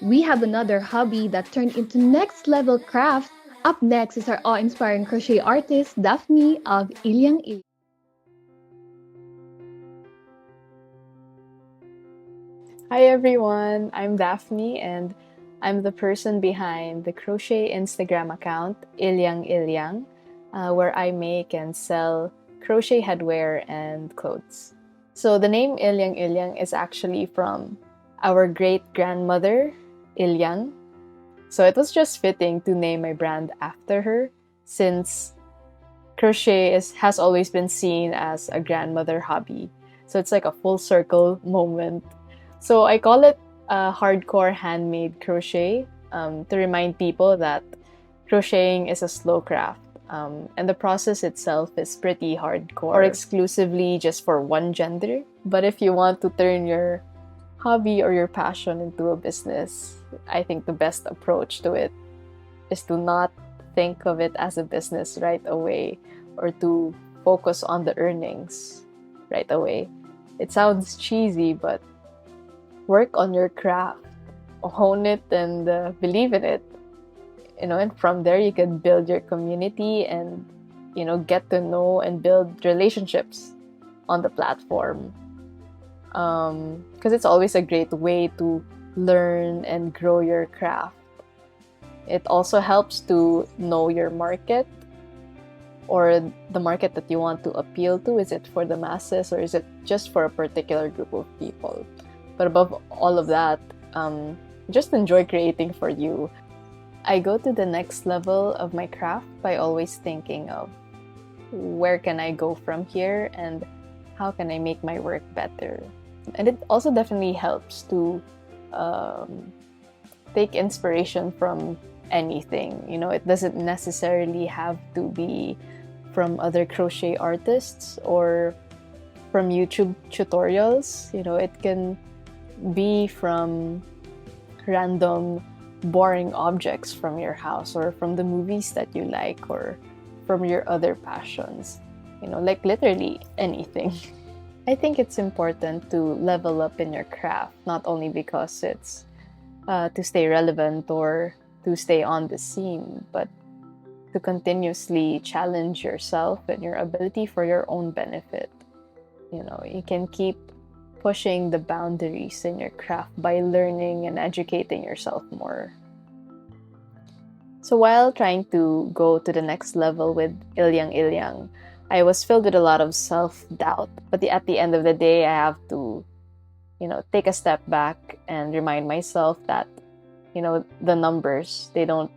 we have another hobby that turned into next level craft? Up next is our awe-inspiring crochet artist, Daphne of Ilyang.Ilyang. Hi everyone, I'm Daphne and I'm the person behind the crochet Instagram account, Ilyang.Ilyang, where I make and sell crochet headwear and clothes. So the name Ilyang.Ilyang is actually from our great-grandmother, Ilyang. So it was just fitting to name my brand after her, since crochet has always been seen as a grandmother hobby. So it's like a full circle moment. So I call it hardcore handmade crochet, to remind people that crocheting is a slow craft. And the process itself is pretty hardcore, or exclusively just for one gender. But if you want to turn your hobby or your passion into a business, I think the best approach to it is to not think of it as a business right away, or to focus on the earnings right away. It sounds cheesy, but work on your craft, hone it, and believe in it. And from there you can build your community and, get to know and build relationships on the platform. Because it's always a great way to learn and grow your craft. It also helps to know your market, or the market that you want to appeal to. Is it for the masses, or is it just for a particular group of people? But above all of that, just enjoy creating for you. I go to the next level of my craft by always thinking of where can I go from here and how can I make my work better. And it also definitely helps to take inspiration from anything. It doesn't necessarily have to be from other crochet artists or from YouTube tutorials. It can be from random boring objects from your house, or from the movies that you like, or from your other passions. Like literally anything. I think it's important to level up in your craft, not only because it's to stay relevant or to stay on the scene, but to continuously challenge yourself and your ability for your own benefit. You can keep pushing the boundaries in your craft by learning and educating yourself more. So while trying to go to the next level with Ilyang.Ilyang, I was filled with a lot of self-doubt. But at the end of the day, I have to, take a step back and remind myself that, the numbers, they don't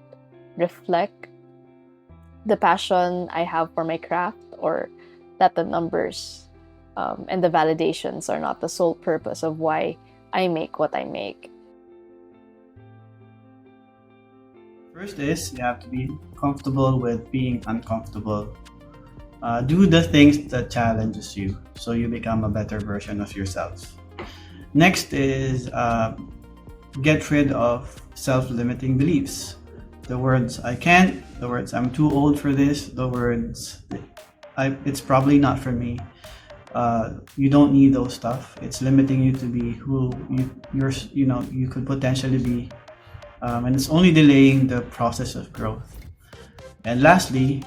reflect the passion I have for my craft, or that the numbers and the validations are not the sole purpose of why I make what I make. First is you have to be comfortable with being uncomfortable. Do the things that challenges you so you become a better version of yourself. Next is get rid of self-limiting beliefs. The words I can't, the words I'm too old for this, the words it's probably not for me. You don't need those stuff. It's limiting you to be who you could potentially be, and it's only delaying the process of growth. And lastly,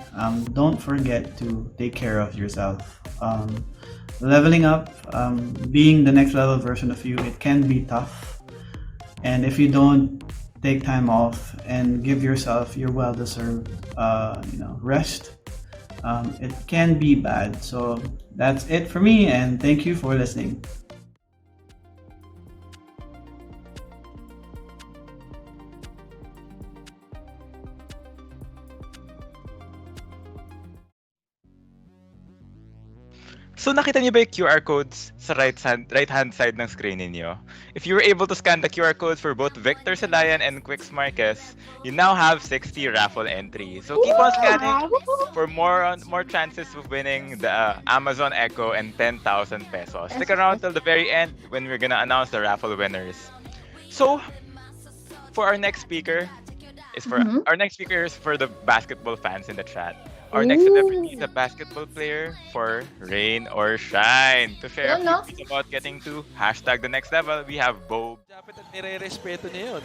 don't forget to take care of yourself. Leveling up, being the next level version of you, it can be tough. And if you don't take time off and give yourself your well-deserved rest, it can be bad. So that's it for me, and thank you for listening. So nakita niyo ba yung QR codes sa right-hand side ng screen niyo? If you were able to scan the QR codes for both Victor Silayan and Quiccs Marquez, you now have 60 raffle entries. So keep on scanning for more chances of winning the Amazon Echo and 10,000 pesos. Stick around till the very end when we're gonna announce the raffle winners. So for our next speaker is for the basketball fans in the chat. Our next celebrity is a basketball player for Rain or Shine. To share a few things about getting to #the next level, we have Beau. Nire-respeto niya yun.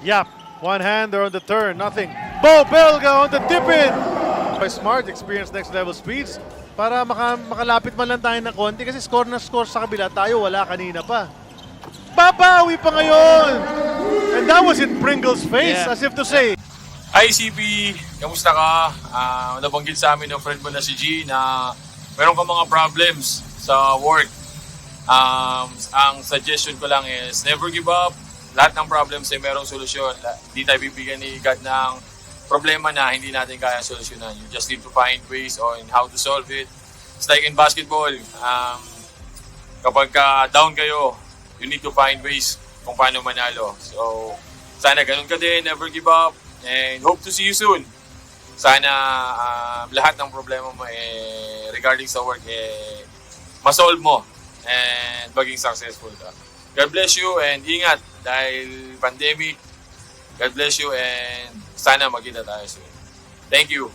Yep, one-hander on the turn, nothing. Beau Belga on the tip-in! Smart, experience next level speeds para makalapit man lang tayo ng konti kasi score na score sa kabila tayo, wala kanina pa. Babawi pa ngayon! And that was in Pringle's face, as if to say, Hi CP! Kamusta ka? Nabanggit sa amin ng friend mo na si G na meron ka mga problems sa work. Ang suggestion ko lang is never give up, lahat ng problems ay merong solusyon. Hindi tayo bibigyan ni God ng problema na hindi natin kaya solusyonan. You just need to find ways on how to solve it. It's like in basketball, kapag down kayo, you need to find ways kung paano manalo. So, sana ganun ka din, never give up, and hope to see you soon. Sana lahat ng problema mo regarding sa work masolve mo and maging successful ka. God bless you and ingat dahil pandemic. God bless you and sana magkita tayo soon. Thank you.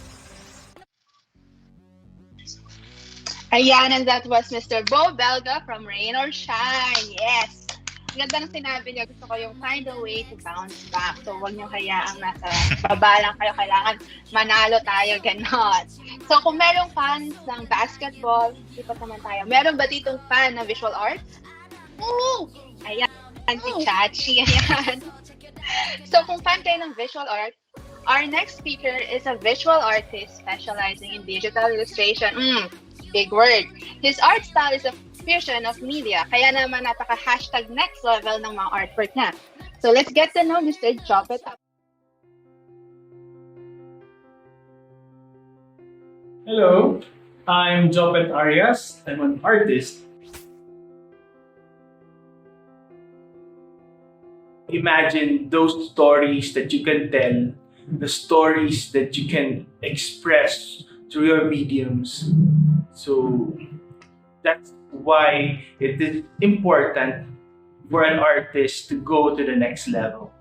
Ayan, and that was Mr. Beau Belga from Rain or Shine. Yes! Ang ganda ng sinabi niya, gusto ko yung find a way to bounce back. So, huwag niyo hayaang nasa baba lang kayo. Kailangan manalo tayo, ganon. So, kung merong fans ng basketball, lipat naman tayo. Meron ba ditong fan ng visual arts? Oo! Ayan, si Chachi. Ayan. So, kung fan kayo ng visual art, our next speaker is a visual artist specializing in digital illustration. Big word. His art style is a fusion of media, kaya naman napaka-hashtag next level ng mga artwork niya. So let's get to know Mr. Jopet. Hello, I'm Jopet Arias. I'm an artist. Imagine those stories that you can tell, the stories that you can express through your mediums. So that's why it is important for an artist to go to the next level.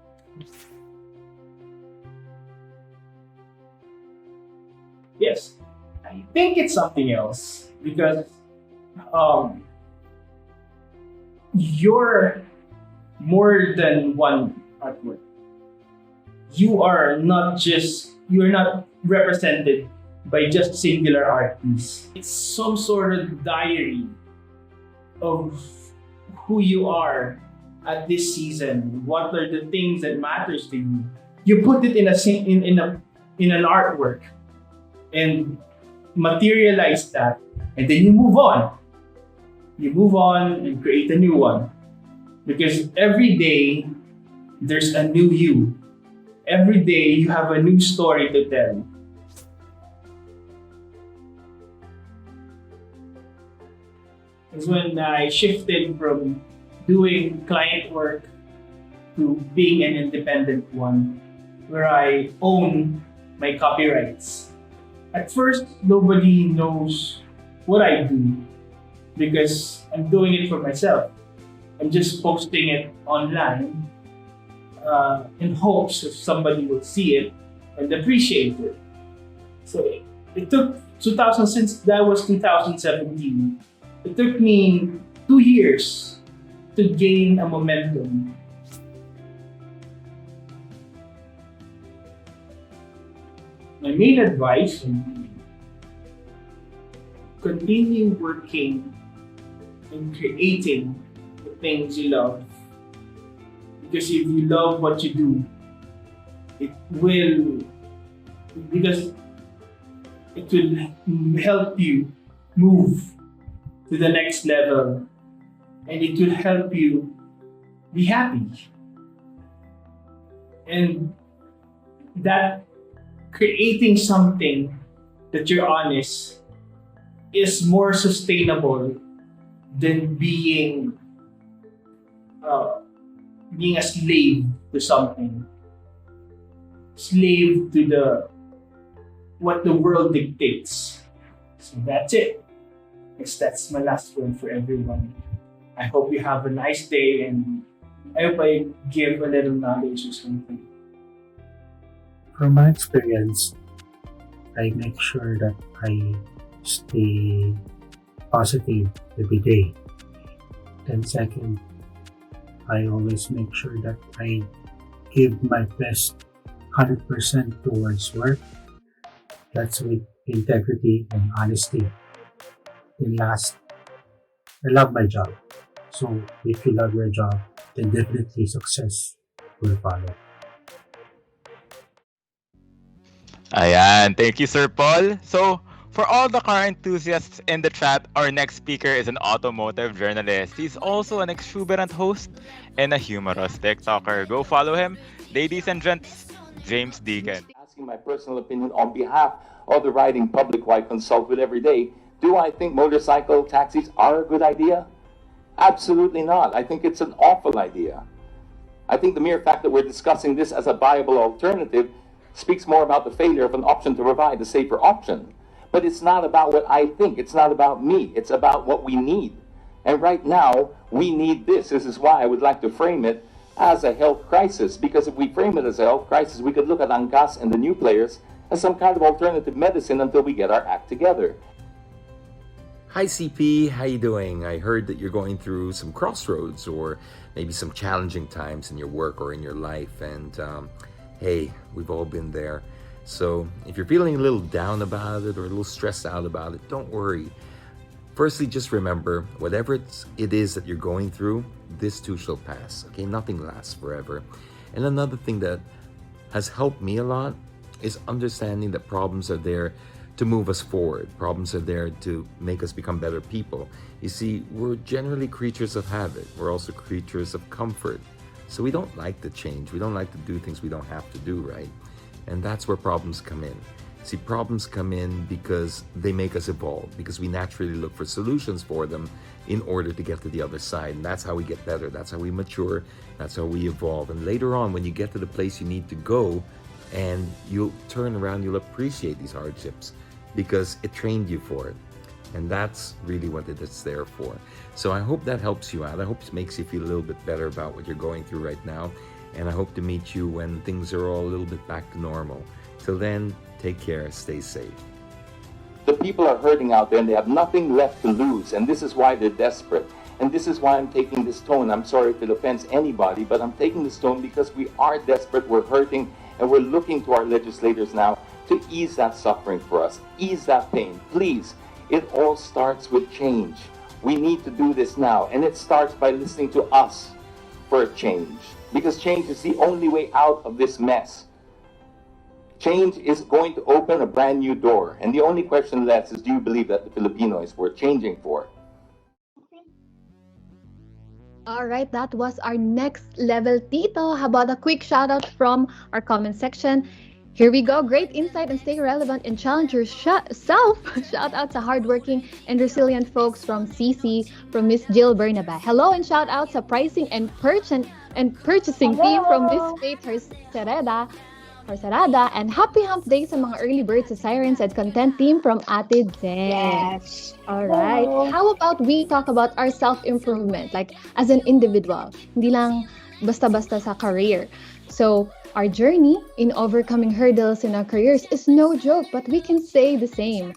Yes, I think it's something else because you're more than one artwork. You're not represented by just singular art piece. It's some sort of diary of who you are at this season. What are the things that matters to you? You put it in an artwork and materialize that, and then you move on. You move on and create a new one. Because every day there's a new you. Every day you have a new story to tell. Is when I shifted from doing client work to being an independent one, where I own my copyrights. At first, nobody knows what I do because I'm doing it for myself. I'm just posting it online in hopes that somebody will see it and appreciate it. So it took since that was 2017. It took me 2 years to gain a momentum. My main advice would be continue working and creating the things you love. Because if you love what you do, it will help you move to the next level, and it will help you be happy. And that creating something that you're honest is more sustainable than being a slave to something, slave to what the world dictates. So that's it. Yes, that's my last word for everyone. I hope you have a nice day, and I hope I give a little knowledge or something. From my experience, I make sure that I stay positive every day. Then second, I always make sure that I give my best 100% towards work. That's with integrity and honesty. And last, I love my job. So if you love your job, then definitely success will follow. Ayan, thank you Sir Paul. So, For all the car enthusiasts in the chat, our next speaker is an automotive journalist. He's also an exuberant host and a humorous TikToker. Go follow him. Ladies and gents, James Deakin. Asking my personal opinion on behalf of the riding public who I consult with every day, do I think motorcycle taxis are a good idea? Absolutely not. I think it's an awful idea. I think the mere fact that we're discussing this as a viable alternative speaks more about the failure of an option to provide a safer option. But it's not about what I think. It's not about me. It's about what we need. And right now, we need this. This is why I would like to frame it as a health crisis. Because if we frame it as a health crisis, we could look at Angkas and the new players as some kind of alternative medicine until we get our act together. Hi CP, how you doing? I heard that you're going through some crossroads or maybe some challenging times in your work or in your life. And hey, we've all been there. So if you're feeling a little down about it or a little stressed out about it, don't worry. Firstly, just remember, whatever it is that you're going through, this too shall pass. Okay, nothing lasts forever. And another thing that has helped me a lot is understanding that problems are there to move us forward. Problems are there to make us become better people. You see, we're generally creatures of habit. We're also creatures of comfort. So we don't like to change. We don't like to do things we don't have to do, right? And that's where problems come in. See, problems come in because they make us evolve, because we naturally look for solutions for them in order to get to the other side. And that's how we get better. That's how we mature. That's how we evolve. And later on, when you get to the place you need to go, and you'll turn around, you'll appreciate these hardships because it trained you for it. And that's really what it's there for. So I hope that helps you out. I hope it makes you feel a little bit better about what you're going through right now. And I hope to meet you when things are all a little bit back to normal. Till then, take care, stay safe. The people are hurting out there and they have nothing left to lose. And this is why they're desperate. And this is why I'm taking this tone. I'm sorry if it offends anybody, but I'm taking this tone because we are desperate, we're hurting, and we're looking to our legislators now to ease that suffering for us, ease that pain. Please, it all starts with change. We need to do this now, and it starts by listening to us for a change, because change is the only way out of this mess. Change is going to open a brand new door, and the only question left is, do you believe that the Filipinos were changing for? All right, that was our next level Tito. How about a quick shout out from our comment section? Here we go. Great insight and stay relevant and challenge yourself. Shout out to hardworking and resilient folks from CC, from Miss Jill Bernabe. Hello and shout out to pricing and purchasing team from Miss Faith Sarada, and happy hump day sa mga early birds sa Sirens and content team from Ate Zen. Yes. All right. How about we talk about our self-improvement, like as an individual, hindi lang basta-basta sa career. So our journey in overcoming hurdles in our careers is no joke, but we can say the same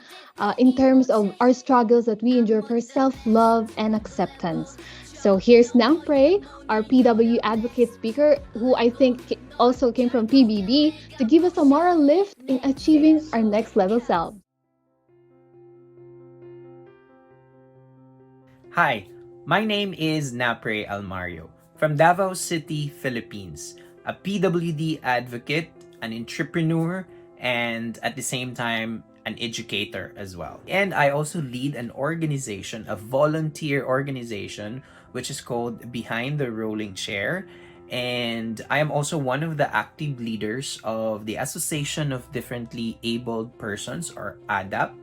in terms of our struggles that we endure for self-love and acceptance. So here's Naprey, our PW advocate speaker, who I think also came from PBB, to give us a moral lift in achieving our next level self. Hi, my name is Naprey Almario from Davao City, Philippines, a PWD advocate, an entrepreneur, and at the same time, an educator as well. And I also lead an organization, a volunteer organization, which is called Behind the Rolling Chair. And I am also one of the active leaders of the Association of Differently Abled Persons, or ADAP.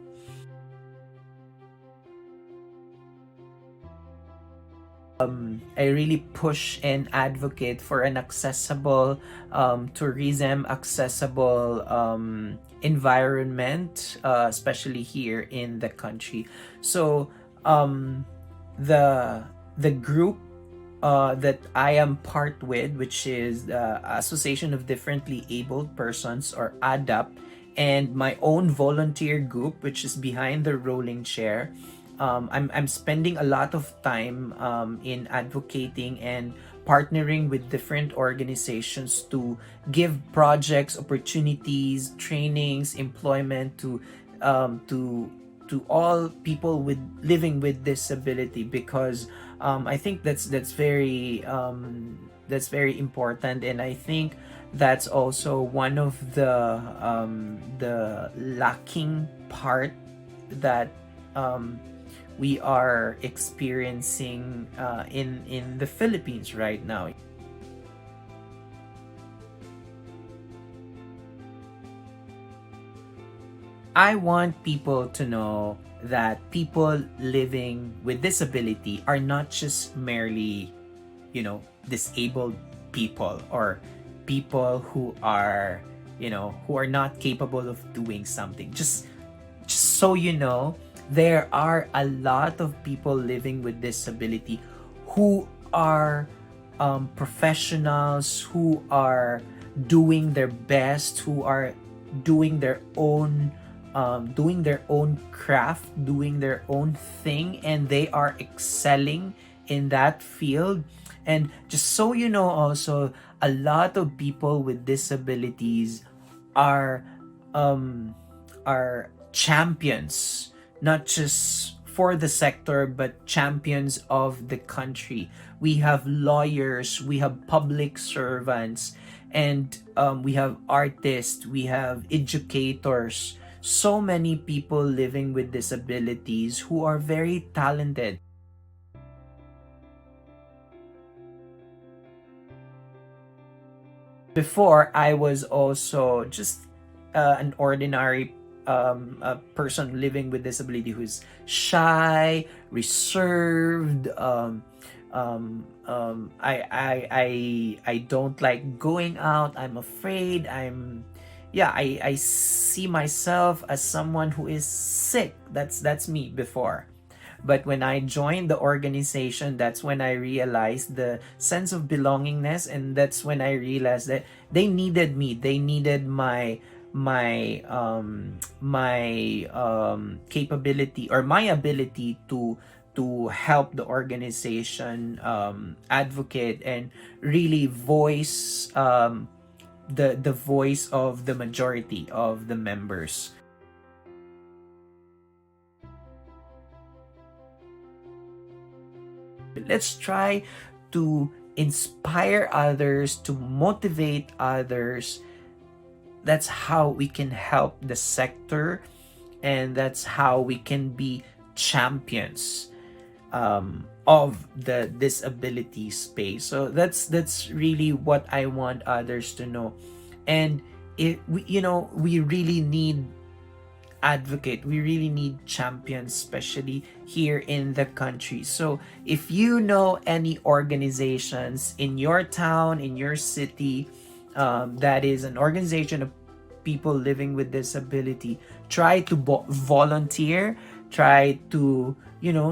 I really push and advocate for an accessible tourism, accessible environment, especially here in the country. So the group that I am part with, which is the Association of Differently Abled Persons, or ADAP, and my own volunteer group, which is Behind the Rolling Chair. I'm spending a lot of time in advocating and partnering with different organizations to give projects, opportunities, trainings, employment to all people with living with disability, because I think that's very important, and I think that's also one of the lacking part that we are experiencing in the Philippines right now. I want people to know that people living with disability are not just merely, disabled people or people who are, who are not capable of doing something. Just so you know, there are a lot of people living with disability who are professionals, who are doing their best, who are doing their own craft, doing their own thing, and they are excelling in that field. And just so you know, also, a lot of people with disabilities are champions, not just for the sector, but champions of the country. We have lawyers, we have public servants, and we have artists, we have educators. So many people living with disabilities who are very talented. Before, I was also just an ordinary a person living with disability who's shy, reserved. I don't like going out. I'm afraid. I see myself as someone who is sick. That's me before. But when I joined the organization, that's when I realized the sense of belongingness, and that's when I realized that they needed me. They needed my capability or my ability to help the organization advocate and really voice the voice of the majority of the members. Let's try to inspire others, to motivate others. That's how we can help the sector, and that's how we can be champions of the disability space. So that's really what I want others to know. And we really need advocate. We really need champions, especially here in the country. So if you know any organizations in your town, in your city, that is an organization of people living with disability, try to volunteer, try to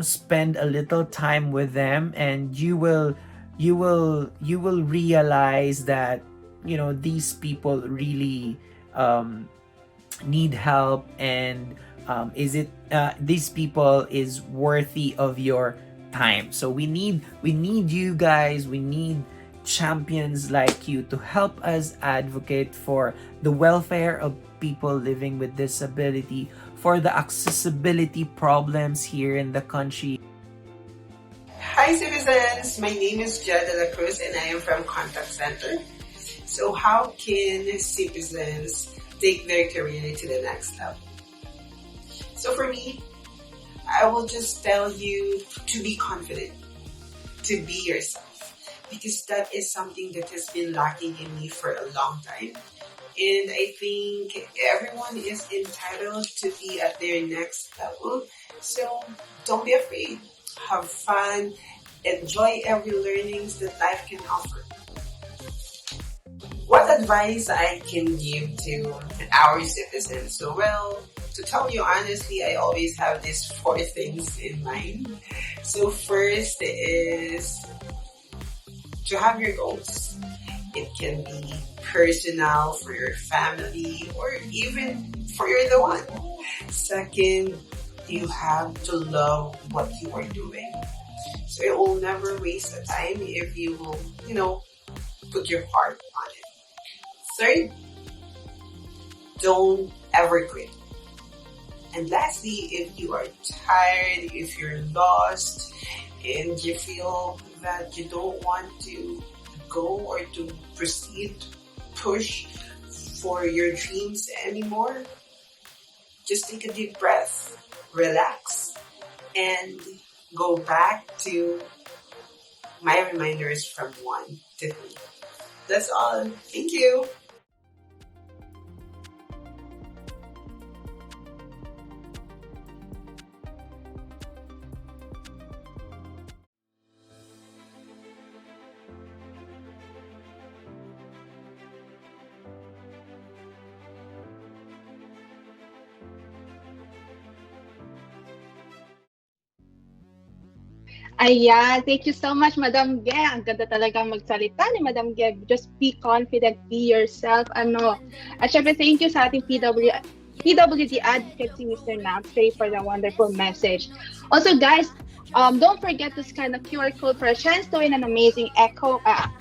spend a little time with them, and you will realize that these people really need help, and these people is worthy of your time. So we need you guys, we need champions like you to help us advocate for the welfare of people living with disability, for the accessibility problems here in the country. Hi CPzens, my name is Jed Madela and I am from Contact Center. So how can CPzens take their career to the next level? So for me, I will just tell you to be confident, to be yourself, because that is something that has been lacking in me for a long time. And I think everyone is entitled to be at their next level. So don't be afraid. Have fun. Enjoy every learnings that life can offer. What advice I can give to our citizens? So, well, to tell you honestly, I always have these 4 things in mind. So first is to have your goals. It can be personal, for your family, or even for your the one. Second, you have to love what you are doing. So it will never waste a time if you will, put your heart on it. Third, don't ever quit. And lastly, if you are tired, if you're lost, and you feel that you don't want to go or to proceed, push for your dreams anymore, just take a deep breath. relax, and go back to my reminders from 1 to 3. That's all. Thank you. Ayan, thank you so much, Madam Ge. Ang ganda talaga magsalita ni Madam Ge. Just be confident, be yourself. At syempre, thank you sa ating PWD advocate si Mr. Naprey for the wonderful message. Also, guys, don't forget to scan the QR code for a chance to win an amazing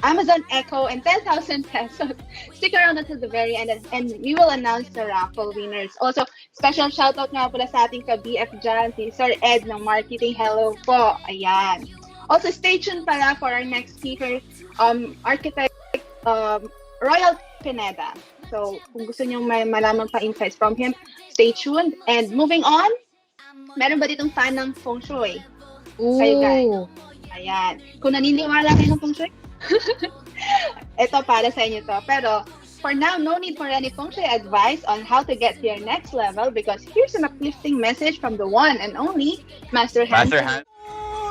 Amazon Echo and 10,000 pesos. Stick around until the very end and we will announce the raffle winners. Also, special shoutout nga pala sa ating ka-BF dyan, si Sir Ed ng Marketing. Hello po. Ayan. Also, stay tuned pala for our next speaker, Architect Royal Pineda. So, kung gusto nyo malaman pa insights from him, stay tuned. And moving on, meron ba ditong fan ng feng shui? Kayo guys. Ayan. Kung naniniwala kayo ng feng shui, ito para sa inyo to. Pero, for now, no need for any feng shui advice on how to get to your next level because here's an uplifting message from the one and only Master Hanz.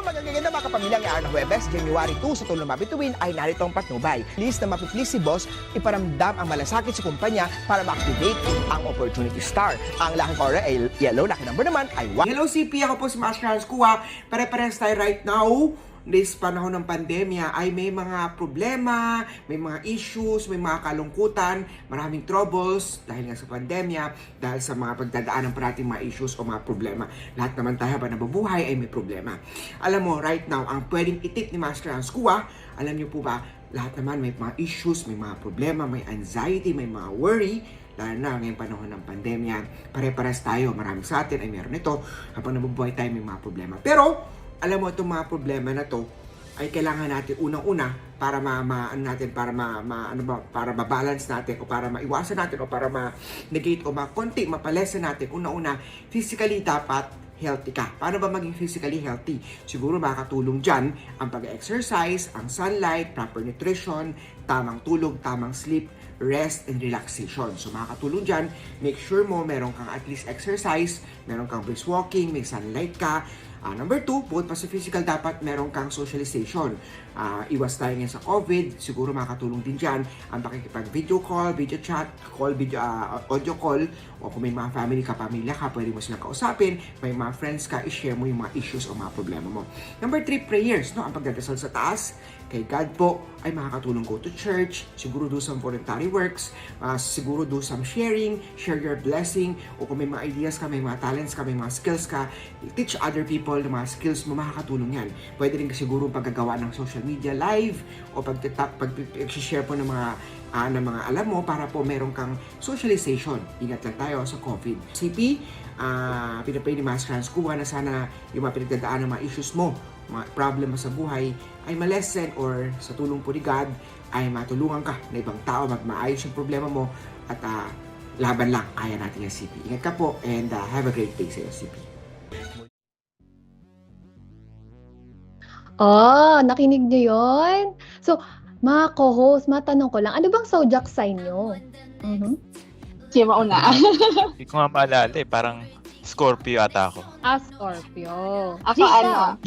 Magaganda mga kapamilyang araw ng Huwebes, January 2 sa tulong mabituin ay narito ang patnubay. Please na mapiplease si boss, iparamdam ang malasakit sa kumpanya para ma-activate ang Opportunity Star. Ang laking aura ay yellow, laki number naman ay 1. Hello CP, ako po si Hanz Cua. Pare-pares tayo right now. This panahon ng pandemya ay may mga problema, may mga issues, may mga kalungkutan, maraming troubles dahil nga sa pandemya, dahil sa mga pagdadaanan pa natin mga issues o mga problema. Lahat naman tayo ba nabubuhay ay may problema. Alam mo, right now, ang pwedeng itik ni Master Hanz Cua, alam niyo po ba, lahat naman may mga issues, may mga problema, may anxiety, may mga worry, lalo na ngayong panahon ng pandemya. Pare-pares tayo, marami sa atin ay meron ito, habang nabubuhay tayo may mga problema. Pero, alam mo, itong mga problema na to ay kailangan natin unang-una para para ma-balance natin o para maiwasan natin o para ma-negate o ma-konti, mapalesen natin. Unang-una, physically dapat healthy ka. Paano ba maging physically healthy? Siguro makakatulong dyan ang pag-exercise, ang sunlight, proper nutrition, tamang tulog, tamang sleep, rest and relaxation. So makakatulong dyan, make sure mo meron kang at least exercise, meron kang brisk walking, may sunlight ka. Number 2, bukod pa sa physical, dapat meron kang socialization. Iwas tayo ngayon sa COVID, siguro makakatulong din dyan ang pakikipag-video call, video chat, audio call, o kung may mga family ka, pamilya ka, pwede mo silang kausapin, may mga friends ka, i-share mo yung mga issues o mga problema mo. Number 3, prayers, no? Ang pagdadasal sa taas, kay God po, ay makakatulong. Go to church, siguro do some voluntary works, siguro do some sharing, share your blessing, o kung may mga ideas ka, may mga talents ka, may mga skills ka, teach other people ng mga skills mo, makakatulong yan. Pwede rin siguro paggagawa ng social media live, o pag-share po ng mga alam mo para po meron kang socialization. Ingat lang tayo sa COVID. CP, pinapray ni Master Hanz Cua na sana yung mga pinagdadaan ng mga issues mo, mga problema sa buhay ay malesen or sa tulong po ni God ay matulungan ka na ibang tao magmaayos yung problema mo at laban lang, kaya natin yung CP. Ingat ka po and have a great day sa iyo, CP. Nakinig niyo yun? So, mga co-host, matanong ko lang, ano bang zodiac sign nyo? Siya mauna. Hindi ko nga maalala parang Scorpio ata ako. Scorpio. Ako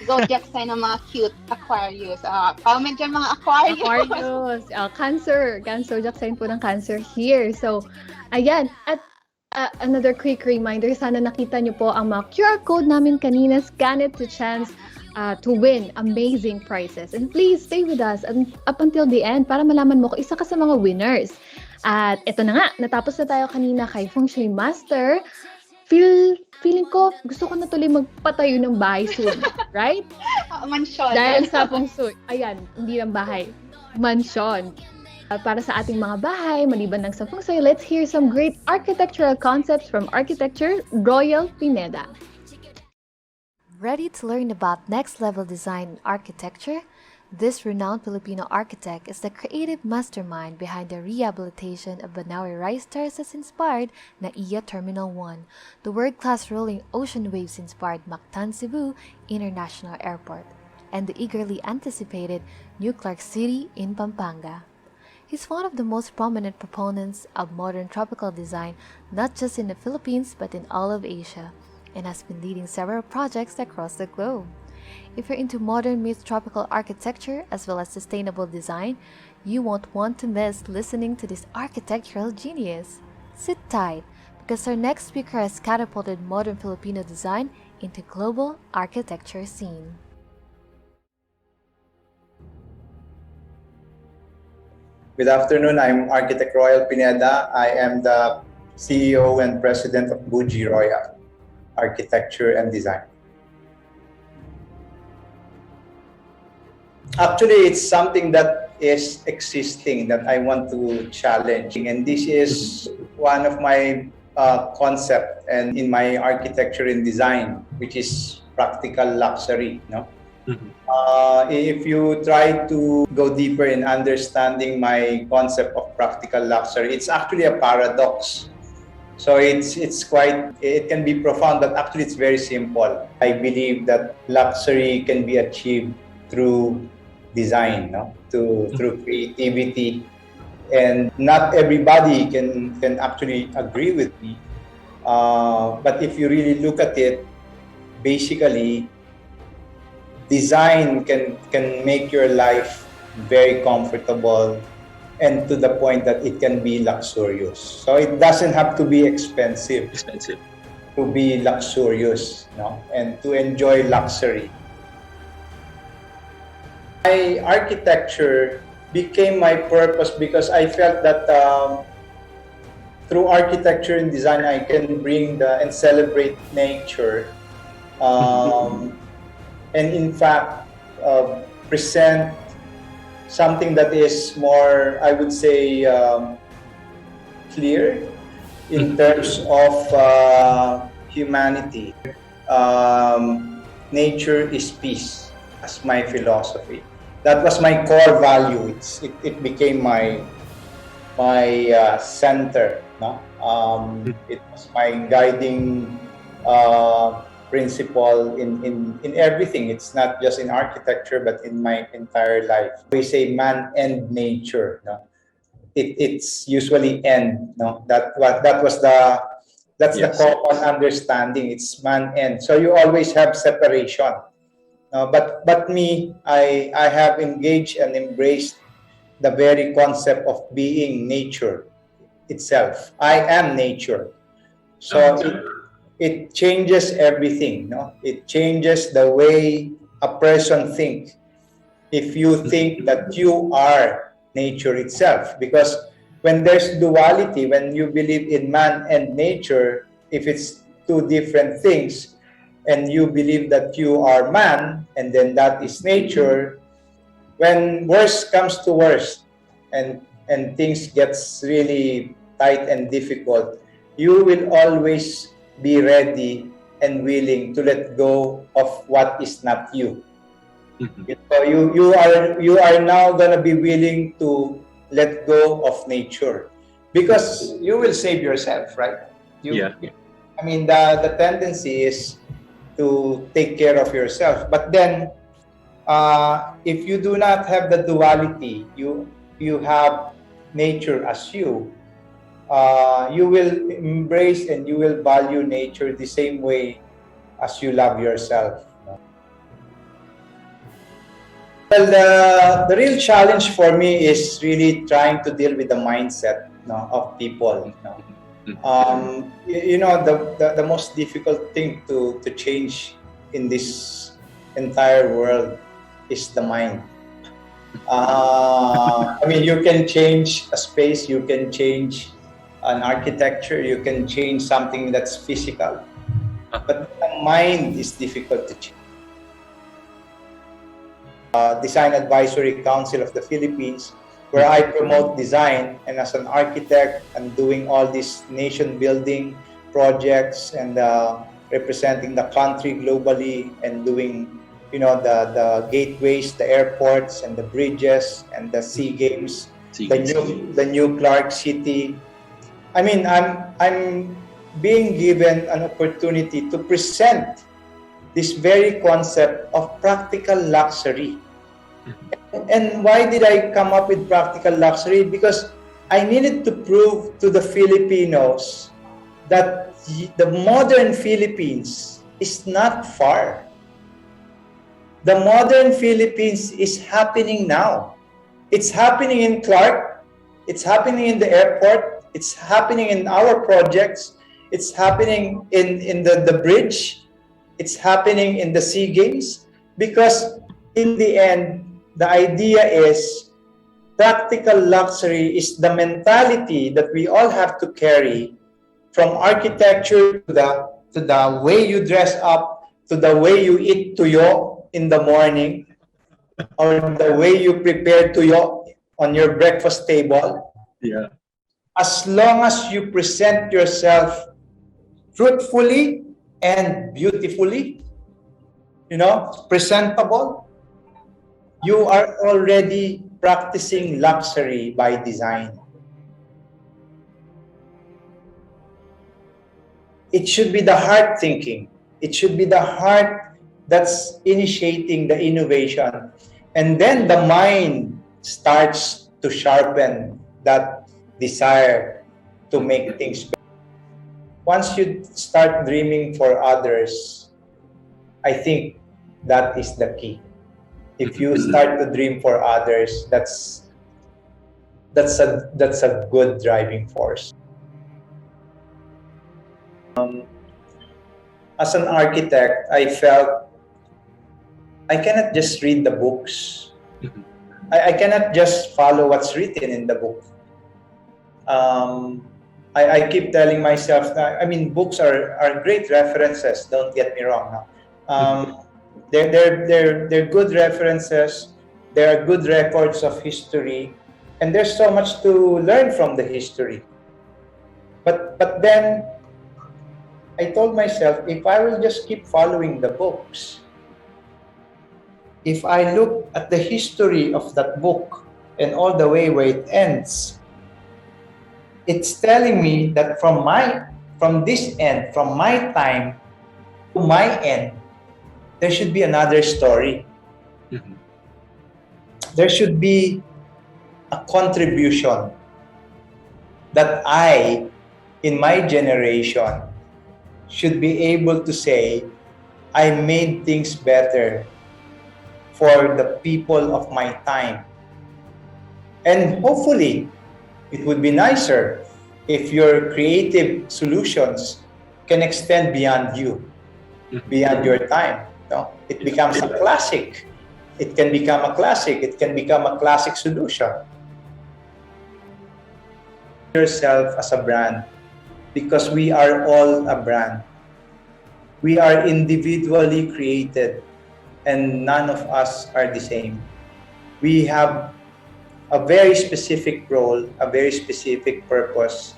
zodiac sign ng mga cute Aquarius. Comment dyan mga Aquarius. Cancer. Zodiac sign po ng Cancer here. So, ayan. At another quick reminder, sana nakita nyo po ang mga QR code namin kanina. Scan it to chance to win amazing prizes. And please stay with us up until the end para malaman mo kung isa ka sa mga winners. At ito na nga, natapos na tayo kanina kay Feng Shui Master. Feeling ko, gusto ko na tuloy magpatayo ng bahay soon. Right? Mansyon. Dahil sa Feng Shui. Ayan, hindi lang bahay. Mansyon. Para sa ating mga bahay, maliban ng sa Feng Shui, let's hear some great architectural concepts from Architecture Royal Pineda. Ready to learn about next level design and architecture? This renowned Filipino architect is the creative mastermind behind the rehabilitation of Banaue Rice Terraces inspired NAIA Terminal 1, the world-class rolling ocean waves-inspired Mactan Cebu International Airport, and the eagerly anticipated New Clark City in Pampanga. He's one of the most prominent proponents of modern tropical design not just in the Philippines but in all of Asia, and has been leading several projects across the globe. If you're into modern meets tropical architecture as well as sustainable design, you won't want to miss listening to this architectural genius. Sit tight, because our next speaker has catapulted modern Filipino design into global architecture scene. Good afternoon, I'm Architect Royal Pineda. I am the CEO and President of Buji Royal Architecture and Design. Actually, it's something that is existing that I want to challenge. And this is one of my concepts and in my architecture and design, which is practical luxury. No? If you try to go deeper in understanding my concept of practical luxury, it's actually a paradox. So it can be profound, but actually it's very simple. I believe that luxury can be achieved through design, through creativity, and not everybody can actually agree with me. But if you really look at it, basically, design can make your life very comfortable and to the point that it can be luxurious. So it doesn't have to be expensive to be luxurious, and to enjoy luxury. My architecture became my purpose because I felt that through architecture and design, I can bring and celebrate nature, and in fact, present something that is more, I would say, clear in terms of humanity. Nature is peace, as my philosophy. That was my core value. It became my center. It was my guiding principle in everything. It's not just in architecture, but in my entire life. We say man and nature. It's usually end. That's the common understanding. It's man and. So you always have separation. But me, I have engaged and embraced the very concept of being nature itself. I am nature. So it changes everything. It changes the way a person thinks. If you think that you are nature itself, because when there's duality, when you believe in man and nature, if it's two different things, and you believe that you are man, and then that is nature, when worst comes to worst, and things gets really tight and difficult, you will always be ready and willing to let go of what is not you. So you are now gonna be willing to let go of nature, because you will save yourself, right? I mean, the tendency is to take care of yourself. But then, if you do not have the duality, you have nature as you will embrace and you will value nature the same way as you love yourself. Well, the real challenge for me is really trying to deal with the mindset of people. The most difficult thing to change in this entire world is the mind. I mean, you can change a space, you can change an architecture, you can change something that's physical, but the mind is difficult to change. Design Advisory Council of the Philippines, where I promote design, and as an architect, I'm doing all these nation-building projects and representing the country globally and doing the gateways, the airports, and the bridges, and the sea games, the new Clark City. I mean, I'm being given an opportunity to present this very concept of practical luxury. And why did I come up with practical luxury? Because I needed to prove to the Filipinos that the modern Philippines is not far. The modern Philippines is happening now. It's happening in Clark. It's happening in the airport. It's happening in our projects. It's happening in the bridge. It's happening in the SEA Games. Because in the end, the idea is practical luxury is the mentality that we all have to carry, from architecture to the way you dress up, to the way you eat tuyo in the morning, or the way you prepare tuyo on your breakfast table. Yeah. As long as you present yourself truthfully and beautifully, presentable, you are already practicing luxury by design. It should be the heart thinking. It should be the heart that's initiating the innovation. And then the mind starts to sharpen that desire to make things better. Once you start dreaming for others, I think that is the key. If you start to dream for others, that's a good driving force. As an architect, I felt I cannot just read the books. I cannot just follow what's written in the book. I keep telling myself that, books are great references. Don't get me wrong. They're good references. There are good records of history, and there's so much to learn from the history. But then I told myself, if I will just keep following the books, if I look at the history of that book and all the way where it ends, it's telling me that from this end, from my time to my end, there should be another story. Mm-hmm. There should be a contribution that I, in my generation, should be able to say, I made things better for the people of my time. And hopefully, it would be nicer if your creative solutions can extend beyond you, beyond your time. It becomes a classic. It can become a classic. It can become a classic solution. Yourself as a brand, because we are all a brand. We are individually created, and none of us are the same. We have a very specific role, a very specific purpose.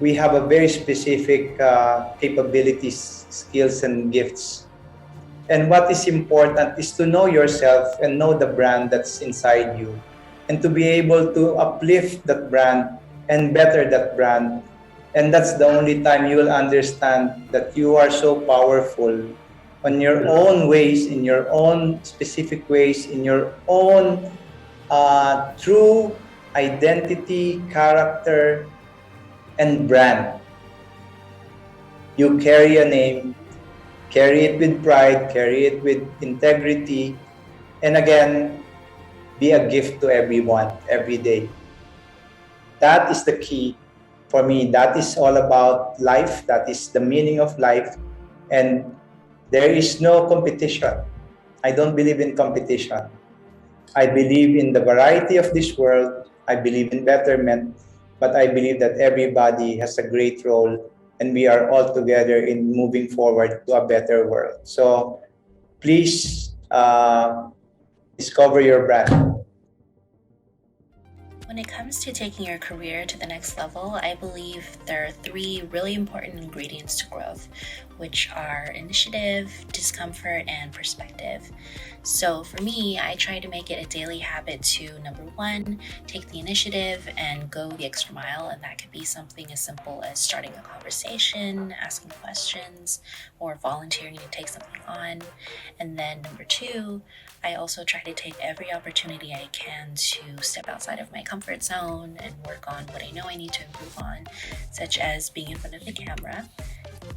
We have a very specific capabilities, skills, and gifts. And what is important is to know yourself and know the brand that's inside you, and to be able to uplift that brand and better that brand. And that's the only time you will understand that you are so powerful on your own ways, in your own specific ways, in your own true identity, character, and brand. You carry a name, carry it with pride, carry it with integrity, and again, be a gift to everyone, every day. That is the key for me. That is all about life. That is the meaning of life. And there is no competition. I don't believe in competition. I believe in the variety of this world. I believe in betterment. But I believe that everybody has a great role, and we are all together in moving forward to a better world. So please discover your brand. When it comes to taking your career to the next level, I believe there are 3 really important ingredients to growth, which are initiative, discomfort, and perspective. So for me, I try to make it a daily habit to, number 1, take the initiative and go the extra mile, and that could be something as simple as starting a conversation, asking questions, or volunteering to take something on. And then number 2, I also try to take every opportunity I can to step outside of my comfort zone and work on what I know I need to improve on, such as being in front of the camera.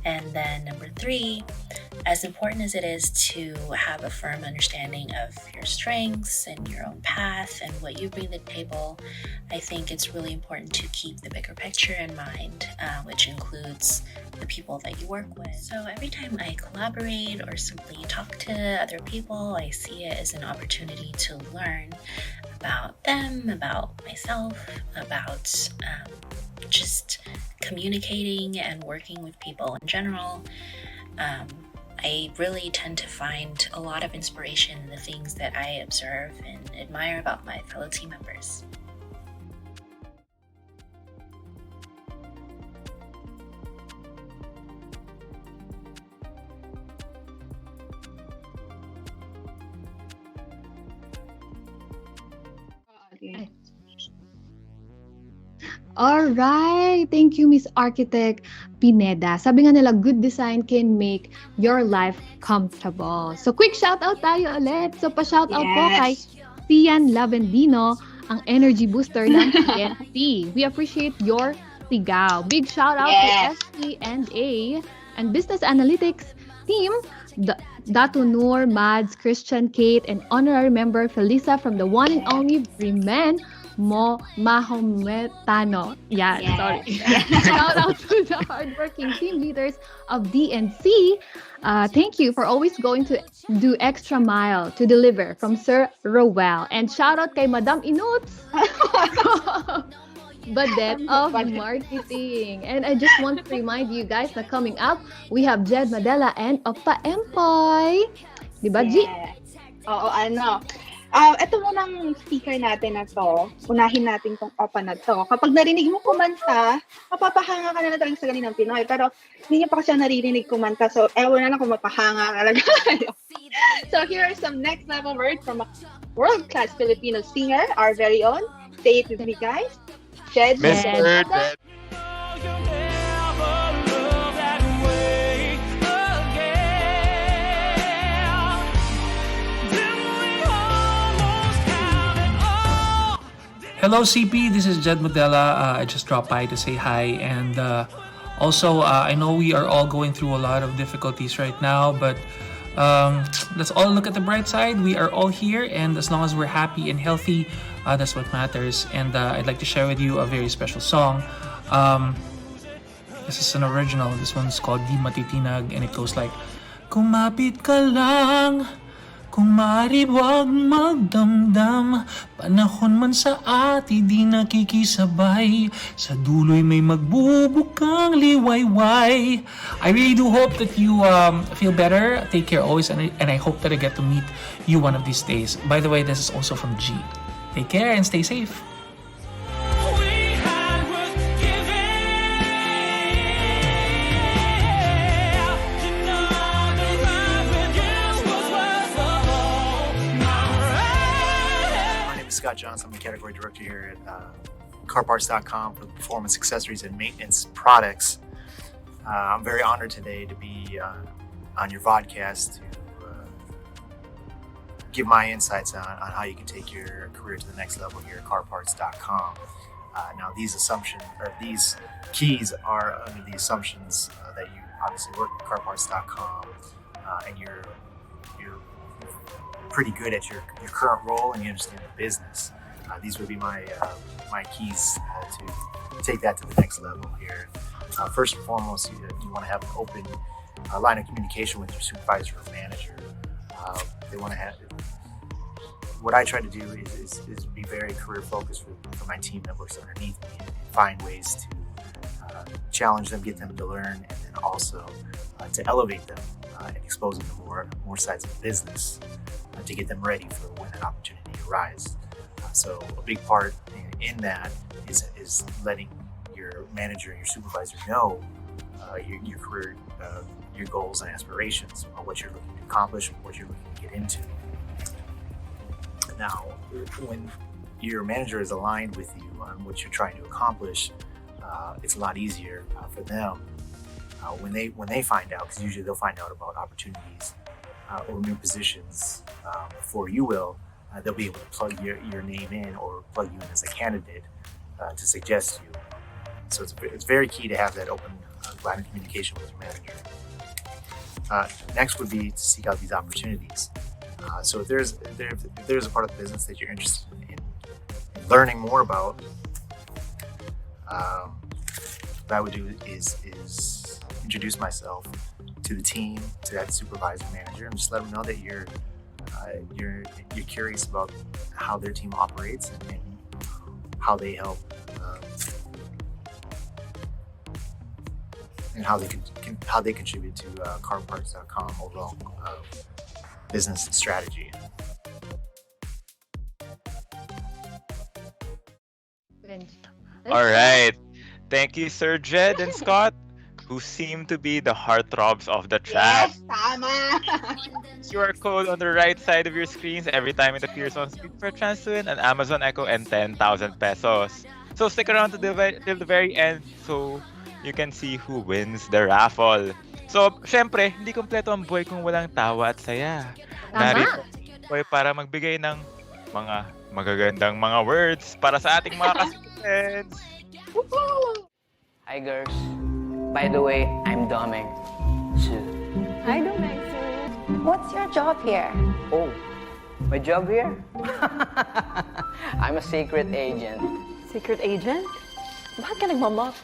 And then number 3, as important as it is to have a firm understanding of your strengths and your own path and what you bring to the table, I think it's really important to keep the bigger picture in mind, which includes the people that you work with. So every time I collaborate or simply talk to other people, I see it as an opportunity to learn about them, about myself, about just communicating and working with people in general. I really tend to find a lot of inspiration in the things that I observe and admire about my fellow team members. Alright, thank you, Miss Architect Pineda. Sabi nga nila, good design can make your life comfortable. So, quick shoutout tayo ulit. So, pa-shoutout po kay Tian Lavendino, ang energy booster ng TNT. We appreciate your tigaw. Big shoutout to FP&A and Business Analytics team, Datu Noor, Mads, Christian, Kate, and honorary member Felisa from the one and only Bremen, Mahometano. Sorry. Shout out to the hardworking team leaders of DNC. Thank you for always going to do extra mile to deliver from Sir Rowell. And shout out kay Madam Inuts, Badet of Marketing. And I just want to remind you guys that coming up, we have Jed Madela and Oppa Empoy. Diba, G? Oo, ano. Ito munang speaker natin na to, unahin natin tong Oppa na to. Kapag narinig mo kumanta, mapapahanga ka na talaga sa galing ng Pinoy. Pero hindi niyo pa kasi naririnig kumanta, so ewan na lang kung mapahanga talaga kayo. So here are some next level words from a world-class Filipino singer, our very own. Say it with me, guys. Jed Madela. Hello CP, this is Jed Madela. I just dropped by to say hi, and also I know we are all going through a lot of difficulties right now, but let's all look at the bright side. We are all here, and as long as we're happy and healthy, that's what matters. And I'd like to share with you a very special song. This is an original. This one's called Di Matitinag, and it goes like, kumapit ka lang, kung maaari wag magdamdam, panahon man sa ati di nakikisabay, sa dulo'y may magbubukang liwayway. I really do hope that you feel better. Take care always, and I hope that I get to meet you one of these days. By the way, this is also from G. Take care and stay safe. Scott Johnson, I'm the category director here at carparts.com for performance accessories and maintenance products. I'm very honored today to be on your Vodcast to give my insights on how you can take your career to the next level here at carparts.com. Now, these keys are under the assumptions that you obviously work at carparts.com and you're pretty good at your current role and you understand the business. These would be my keys to take that to the next level here. First and foremost, you want to have an open line of communication with your supervisor or manager. They want to have. What I try to do is be very career focused for my team that works underneath me and find ways to challenge them, get them to learn, and then also to elevate them and expose them to more sides of the business to get them ready for when an opportunity arises. So a big part in that is letting your manager and your supervisor know your career, your goals and aspirations, what you're looking to accomplish, what you're looking to get into. Now, when your manager is aligned with you on what you're trying to accomplish, it's a lot easier for them when they find out, because usually they'll find out about opportunities or new positions before you will. They'll be able to plug your name in or plug you in as a candidate to suggest you. So it's very key to have that open line of communication with your manager. Next would be to seek out these opportunities. So if there's a part of the business that you're interested in learning more about, what I would do is introduce myself to the team, to that supervisor manager, and just let them know that you're curious about how their team operates and how they help and how they contribute to carparts.com overall business strategy. All right. Thank you, Sir Jed and Scott, who seem to be the heartthrobs of the chat. Yes, tama. QR code on the right side of your screens every time it appears on screen for a chance to win an Amazon Echo and 10,000 pesos. So stick around till the very end so you can see who wins the raffle. So, syempre, hindi kompleto ang buhay kung walang tawa at saya. Narito Empoy para magbigay ng mga magagandang mga words para sa ating mga CPzens. Hi girls. By the way, I'm Doming. Hi, Doming. What's your job here? Oh, my job here? I'm a secret agent. Secret agent? Bakit ka nagmamok?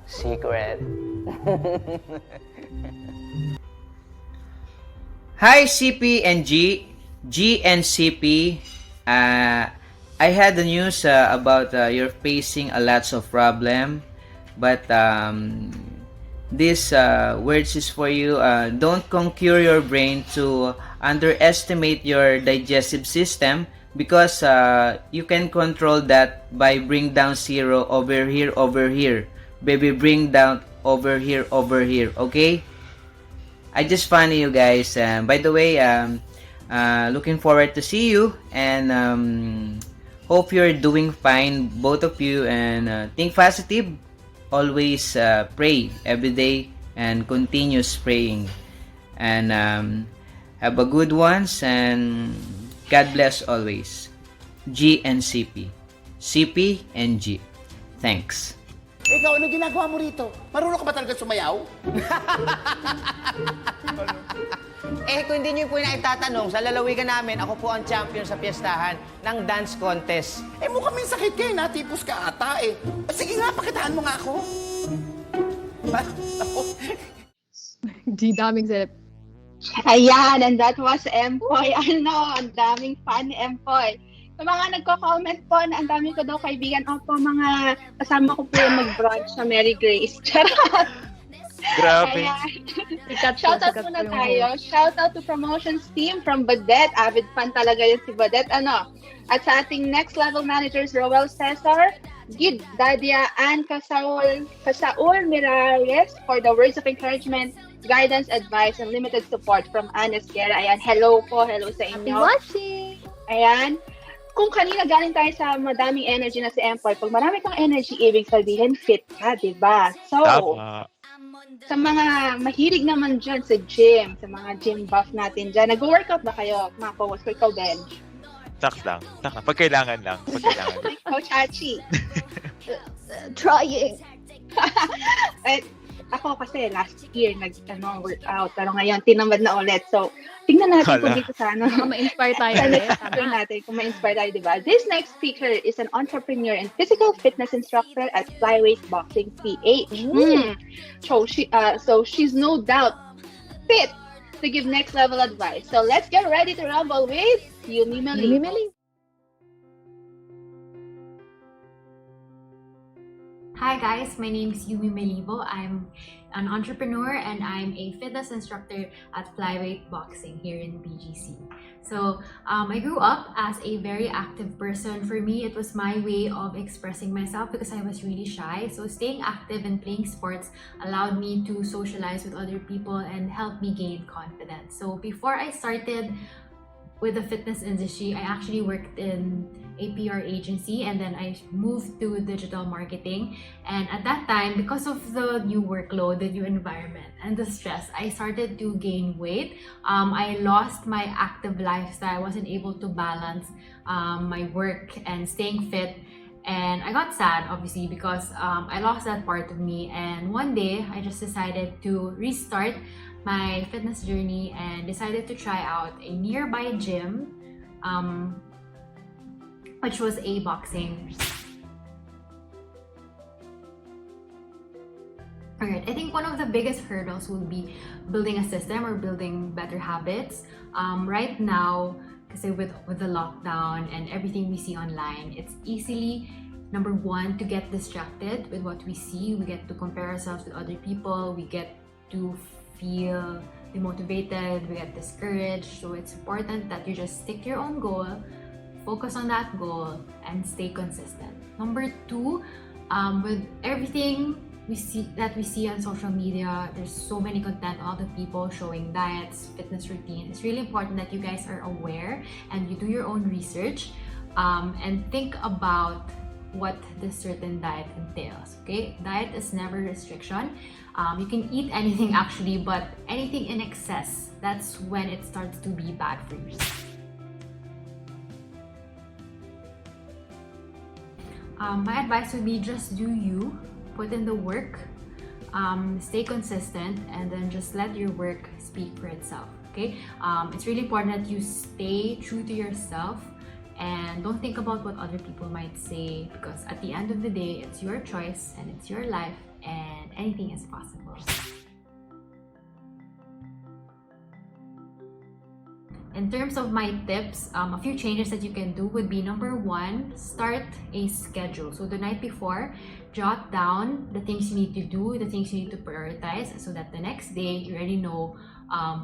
Secret. Hi, CP and G and CP. I had the news about you're facing a lots of problem, but this words is for you. Don't conquer your brain to underestimate your digestive system, because you can control that by bring down zero over here. Baby, bring down over here, okay? I just funny you guys. By the way, looking forward to see you, and hope you're doing fine, both of you, and think positive. Always pray every day and continuous praying, and have a good ones, and God bless always. G and CP. CP and G. Thanks. Ikaw, ano ginagawa mo rito? Marunong ka ba talaga sumayaw? Kung hindi niyo po na itatanong, sa lalawigan namin, ako po ang champion sa piyestahan ng dance contest. Mukhang may sakit kayo, natipos ka ata eh. Sige nga, pakitaan mo nga ako. Di daming seleb. Ayan, and that was Empoy. Ang daming fan ni Empoy. Sa mga nagko-comment po na ang dami ko daw kaibigan, opo, mga kasama ko po yung mag-brunch sa Mary Grace. Charot! Grabe. Shoutout muna tayo. Shoutout to promotions team from Badet. Avid fan talaga yun si Badet. At sa ating next level managers, Roel Cesar, Gid Dadia, and Kasaul Miralles for the words of encouragement, guidance, advice, and limited support from Anes Guerra. Ayan, hello po. Hello sa inyo. Happy watching! Ayan. Kung kanina galing tayo sa madaming energy na si Empoy, pag marami kang energy, ibig sabihin fit ka, diba? So, sa mga mahilig naman dyan sa gym, sa mga gym buff natin dyan, nag-workout ba kayo, mga co-host ko, ikaw, Ben? Saks lang. Pag kailangan lang. Ikaw, Chachi. Trying. Ako kasi last year nag-workout, pero ngayon tinamad na ulit. So, tingnan natin kung dito sa ma-inspire tayo. Kung ma-inspire tayo, diba? This next speaker is an entrepreneur and physical fitness instructor at Flyweight Boxing PH. So she's no doubt fit to give next level advice. So let's get ready to rumble with Yumi Melivo. Hi guys, my name is Yumi Melivo. I'm an entrepreneur and I'm a fitness instructor at Flyweight Boxing here in BGC. So I grew up as a very active person. For me, it was my way of expressing myself because I was really shy. So staying active and playing sports allowed me to socialize with other people and helped me gain confidence. So before I started with the fitness industry, I actually worked in a PR agency and then I moved to digital marketing. And at that time, because of the new workload, the new environment, and the stress, I started to gain weight. I lost my active lifestyle. I wasn't able to balance my work and staying fit. And I got sad, obviously, because I lost that part of me. And one day, I just decided to restart my fitness journey and decided to try out a nearby gym, which was a boxing. Alright, I think one of the biggest hurdles would be building a system or building better habits. Right now, kasi with the lockdown and everything we see online, it's easily, number one, to get distracted with what we see. We get to compare ourselves with other people. We get to feel demotivated, we get discouraged. So it's important that you just stick to your own goal, focus on that goal, and stay consistent. Number two, with everything we see on social media, there's so many content, all the people showing diets, fitness routines. It's really important that you guys are aware and you do your own research and think about what this certain diet entails. Okay, diet is never restriction. You can eat anything actually, but anything in excess, that's when it starts to be bad for you. My advice would be just do you, put in the work, stay consistent, and then just let your work speak for itself. Okay, it's really important that you stay true to yourself and don't think about what other people might say, because at the end of the day, it's your choice and it's your life and anything is possible. In terms of my tips, a few changes that you can do would be, number one, start a schedule. So the night before, jot down the things you need to do, the things you need to prioritize, so that the next day you already know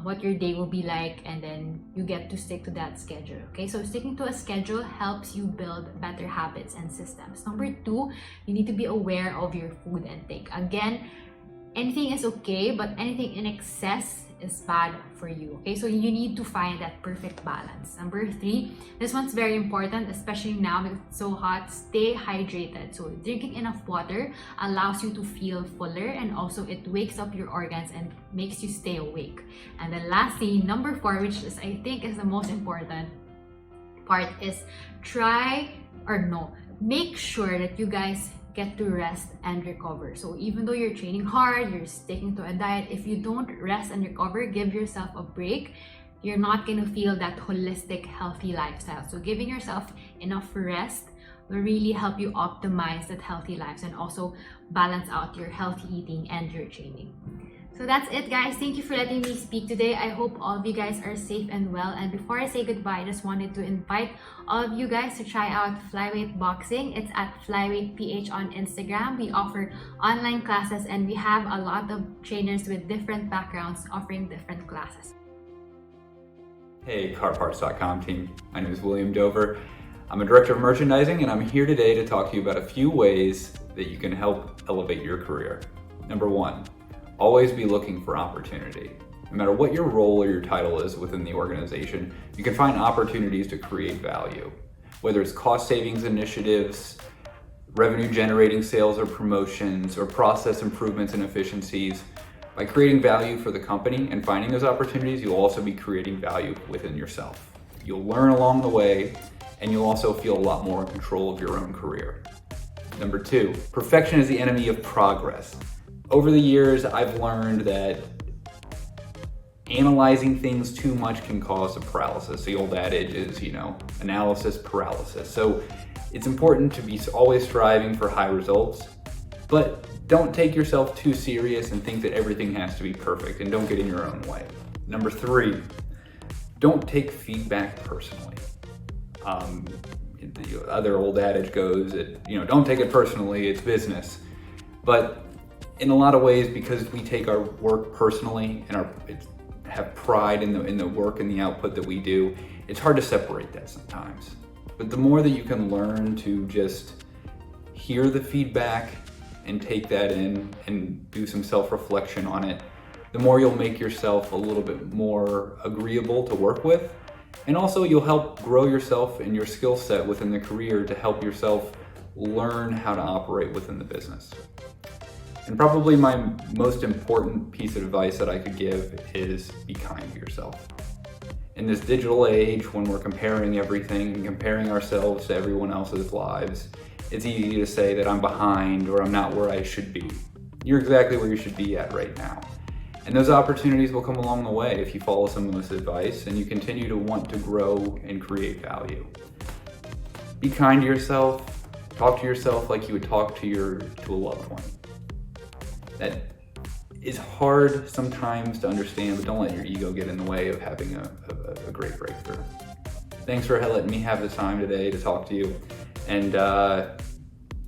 what your day will be like, and then you get to stick to that schedule. Okay, so sticking to a schedule helps you build better habits and systems. Number two, you need to be aware of your food intake. Again, anything is okay, but anything in excess is bad for you. Okay, so you need to find that perfect balance. Number three, this one's very important, especially now because it's so hot. Stay hydrated. So drinking enough water allows you to feel fuller, and also it wakes up your organs and makes you stay awake. And then lastly, number four, which is I think is the most important part, is make sure that you guys get to rest and recover. So even though you're training hard, you're sticking to a diet, if you don't rest and recover, give yourself a break, you're not gonna feel that holistic, healthy lifestyle. So giving yourself enough rest will really help you optimize that healthy lifestyle and also balance out your healthy eating and your training. So that's it, guys. Thank you for letting me speak today. I hope all of you guys are safe and well. And before I say goodbye, I just wanted to invite all of you guys to try out Flyweight Boxing. It's at Flyweight PH on Instagram. We offer online classes and we have a lot of trainers with different backgrounds offering different classes. Hey, carparts.com team. My name is William Dover. I'm a director of merchandising and I'm here today to talk to you about a few ways that you can help elevate your career. Number one, always be looking for opportunity. No matter what your role or your title is within the organization, you can find opportunities to create value. Whether it's cost savings initiatives, revenue generating sales or promotions, or process improvements and efficiencies, by creating value for the company and finding those opportunities, you'll also be creating value within yourself. You'll learn along the way, and you'll also feel a lot more in control of your own career. Number two, perfection is the enemy of progress. Over the years, I've learned that analyzing things too much can cause a paralysis. The old adage is, analysis paralysis. So it's important to be always striving for high results, but don't take yourself too serious and think that everything has to be perfect, and don't get in your own way. Number three, don't take feedback personally. The other old adage goes that, don't take it personally, it's business. But in a lot of ways, because we take our work personally and have pride in the work and the output that we do, it's hard to separate that sometimes. But the more that you can learn to just hear the feedback and take that in and do some self-reflection on it, the more you'll make yourself a little bit more agreeable to work with. And also you'll help grow yourself and your skill set within the career to help yourself learn how to operate within the business. And probably my most important piece of advice that I could give is be kind to yourself. In this digital age, when we're comparing everything and comparing ourselves to everyone else's lives, it's easy to say that I'm behind or I'm not where I should be. You're exactly where you should be at right now. And those opportunities will come along the way if you follow some of this advice and you continue to want to grow and create value. Be kind to yourself. Talk to yourself like you would talk to a loved one. That is hard sometimes to understand, but don't let your ego get in the way of having a great breakthrough. Thanks for letting me have the time today to talk to you. And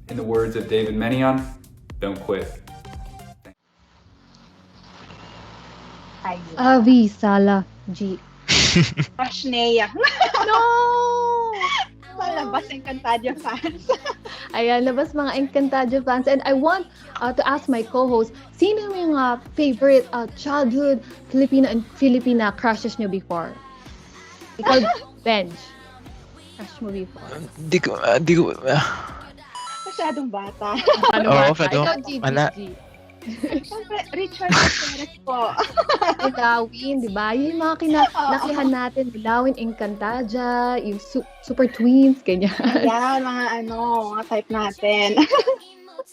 in the words of David Menion, don't quit. Avi, Sala, G. Ashnea. No! Palabas Encantadia fans. Ayan, labas mga Encantadia fans. And I want to ask my co-host, sino yung favorite childhood Filipino and Filipina crushes nyo before? Ikaw, Benj. Crush mo before? Di ko. Masyadong bata. Oo, Ikaw, G. Siyempre, Richard Perez po. Lawin, di ba? Yung mga kinalakihan natin, Lawin, Encantadia, yung Super Twins, ganyan. Ayan, mga type natin.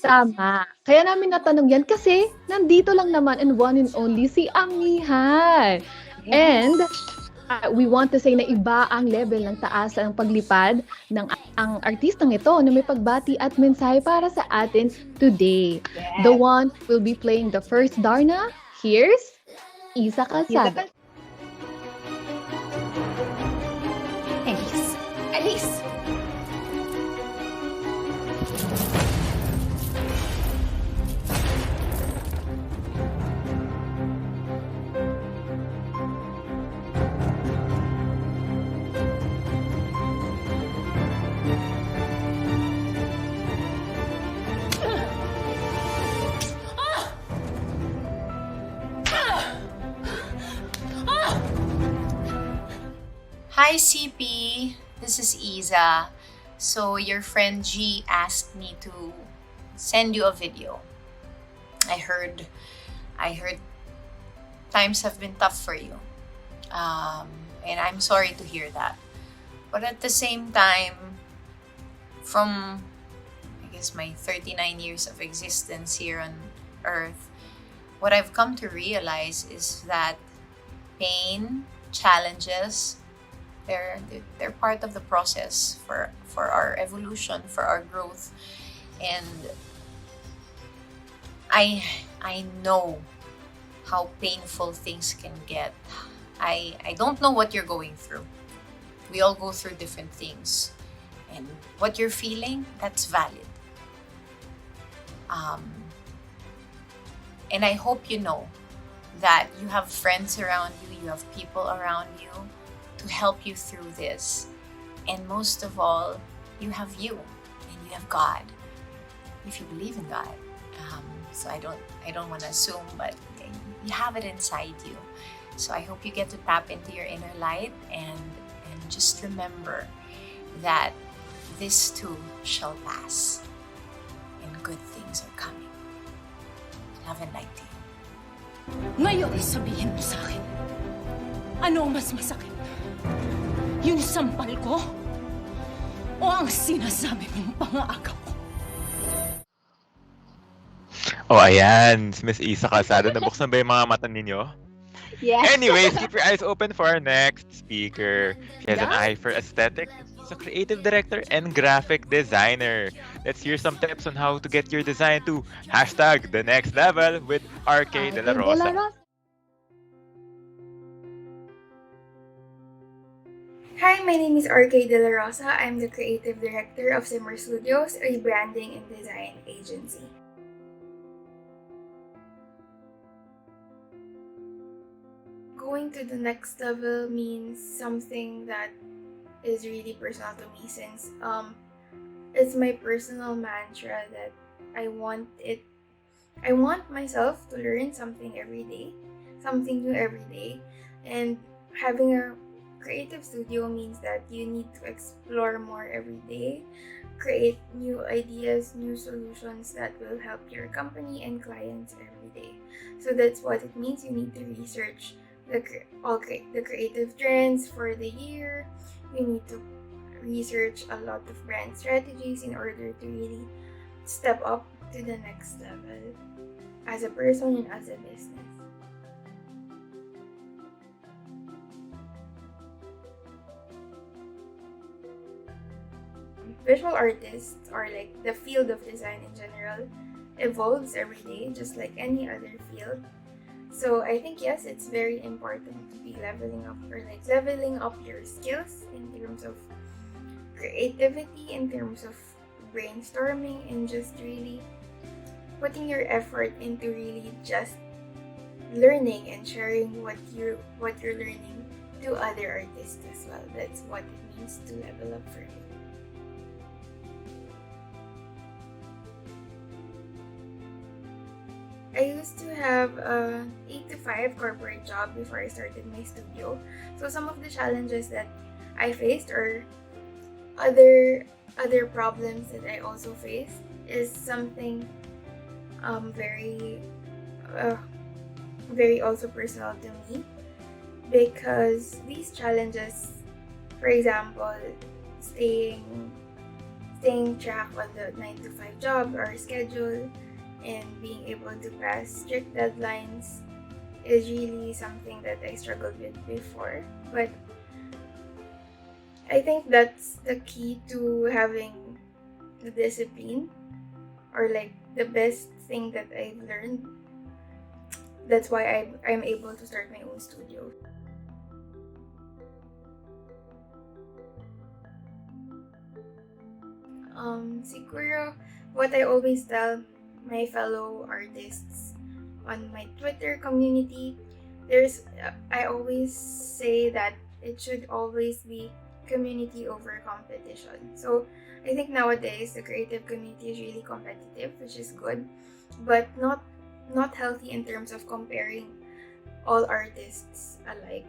Tama. Kaya namin natanong yan kasi nandito lang naman and one and only si Amihan. And we want to say na iba ang level ng taas ng paglipad ng ang artistang ito na may pagbati at mensahe para sa atin today. Yes. The one will be playing the first Darna. Here's Iza Calzado. Alice! Hi CP, this is Iza. So your friend G asked me to send you a video. I heard times have been tough for you. And I'm sorry to hear that. But at the same time, from I guess my 39 years of existence here on Earth, what I've come to realize is that pain, challenges, they're part of the process for our evolution, for our growth. And I know how painful things can get. I don't know what you're going through. We all go through different things. And what you're feeling, that's valid. And I hope you know that you have friends around you, you have people around you to help you through this. And most of all, you have you and you have God, if you believe in God. So I don't want to assume, but you have it inside you. So I hope you get to tap into your inner light and just remember that this too shall pass and good things are coming. Love and light to you. Ngayon, sabihin mo sa akin, ano ang mas masakit? Yung sampal ko? O ang sinasabi mong pangaagaw ko? Oh, ayan. Miss Iza Calzado, nabuksan ba yung mga mata ninyo? Yes. Anyways, keep your eyes open for our next speaker. She has an eye for aesthetic. She's a creative director and graphic designer. Let's hear some tips on how to get your design to #TheNextLevel with RK De La Rosa. Hi, my name is RK De La Rosa. I'm the creative director of Simmer Studios, a branding and design agency. going to the next level means something that is really personal to me, since it's my personal mantra that I want myself to learn something every day, something new every day. And having a creative studio means that you need to explore more every day, create new ideas, new solutions that will help your company and clients every day. So that's what it means. You need to research the creative trends for the year. You need to research a lot of brand strategies in order to really step up to the next level as a person and as a business. Visual artists, or like the field of design in general, evolves every day just like any other field. So I think yes, it's very important to be leveling up your skills in terms of creativity, in terms of brainstorming, and just really putting your effort into really just learning and sharing what you're learning to other artists as well. That's what it means to level up for me. I used to have a 8 to 5 corporate job before I started my studio. So some of the challenges that I faced, or other problems that I also faced, is something very also personal to me, because these challenges, for example, staying track on the 9 to 5 job or schedule, and being able to pass strict deadlines is really something that I struggled with before. But I think that's the key to having the discipline, or like the best thing that I've learned. That's why I'm able to start my own studio. Siguro, what I always tell my fellow artists on my Twitter community, I always say that it should always be community over competition. So I think nowadays the creative community is really competitive, which is good, but not healthy in terms of comparing all artists alike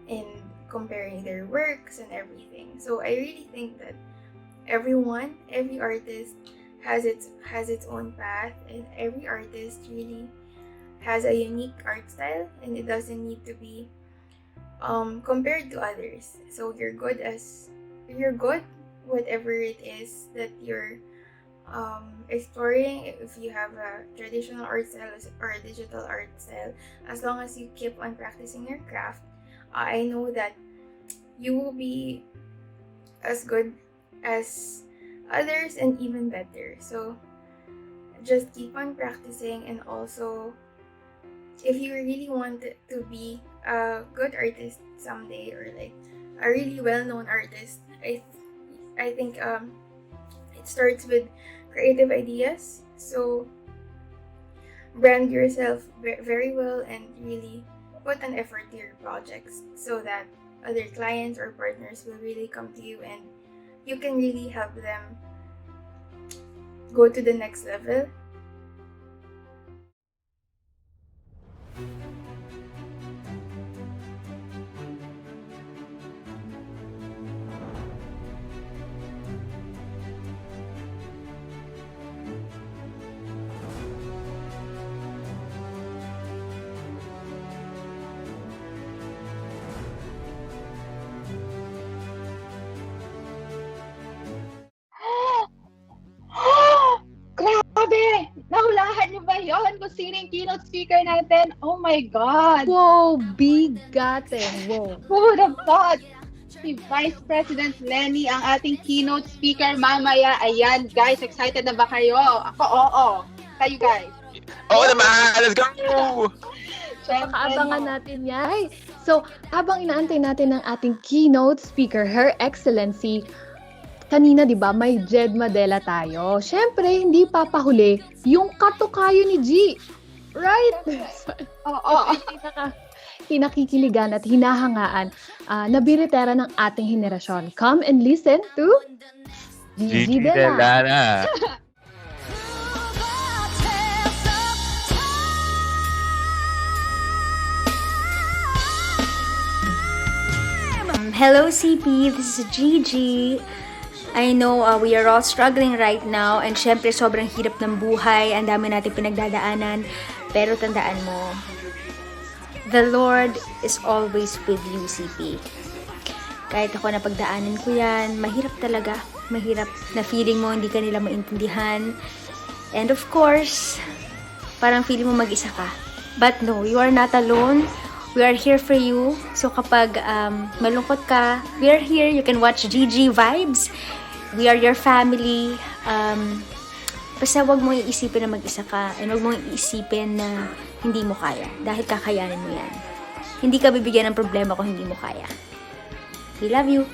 and comparing their works and everything. So I really think that every artist has its own path, and every artist really has a unique art style, and it doesn't need to be compared to others. So you're good whatever it is that you're exploring. If you have a traditional art style or a digital art style, as long as you keep on practicing your craft, I know that you will be as good as others and even better. So just keep on practicing, and also if you really want to be a good artist someday, or like a really well-known artist, I think it starts with creative ideas. So brand yourself very well and really put an effort to your projects, so that other clients or partners will really come to you and you can really help them go to the next level. Grabe! Nahulaan niyo ba yun? Kung sino yung keynote speaker natin? Oh my God! Wow, bigate! Wow! Who would have thought? Si Vice President Leni ang ating keynote speaker mamaya. Ayan, guys, excited na ba kayo? Ako, oo. Kayo, guys. Oo naman! Let's go! Abangan natin yan. So, habang inaantay natin ng ating keynote speaker, Her Excellency, kanina, di ba, may Jed Madela tayo. Siyempre, hindi papahuli yung katukayo ni G. Right? Oo. kinakikiligan at hinahangaan na biritera ng ating henerasyon. Come and listen to Gigi De Lana. Hello CP, this is Gigi. I know we are all struggling right now and syempre sobrang hirap ng buhay, ang dami natin pinagdadaanan, pero tandaan mo, the Lord is always with you CP. Kahit ako napagdaanan ko yan, mahirap talaga, mahirap na feeling mo hindi ka nila maintindihan, and of course, parang feeling mo mag-isa ka. But no, you are not alone. We are here for you. So kapag malungkot ka, we are here. You can watch GG Vibes. We are your family. Basta wag mong iisipin na mag-isa ka and wag mong iisipin na hindi mo kaya. Dahil kakayanin mo yan. Hindi ka bibigyan ng problema kung hindi mo kaya. We love you.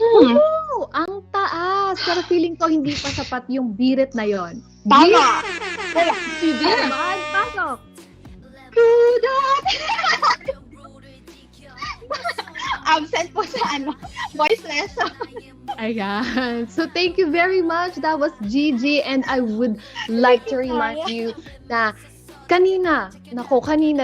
Ooh, ang taas! Pero feeling ko hindi pa sapat yung birit na yon. Tama! Kaya, si Biman, pasok! Absent po sa voice lesson. Ayan. So thank you very much. That was Gigi, and I would like to remind you na kanina,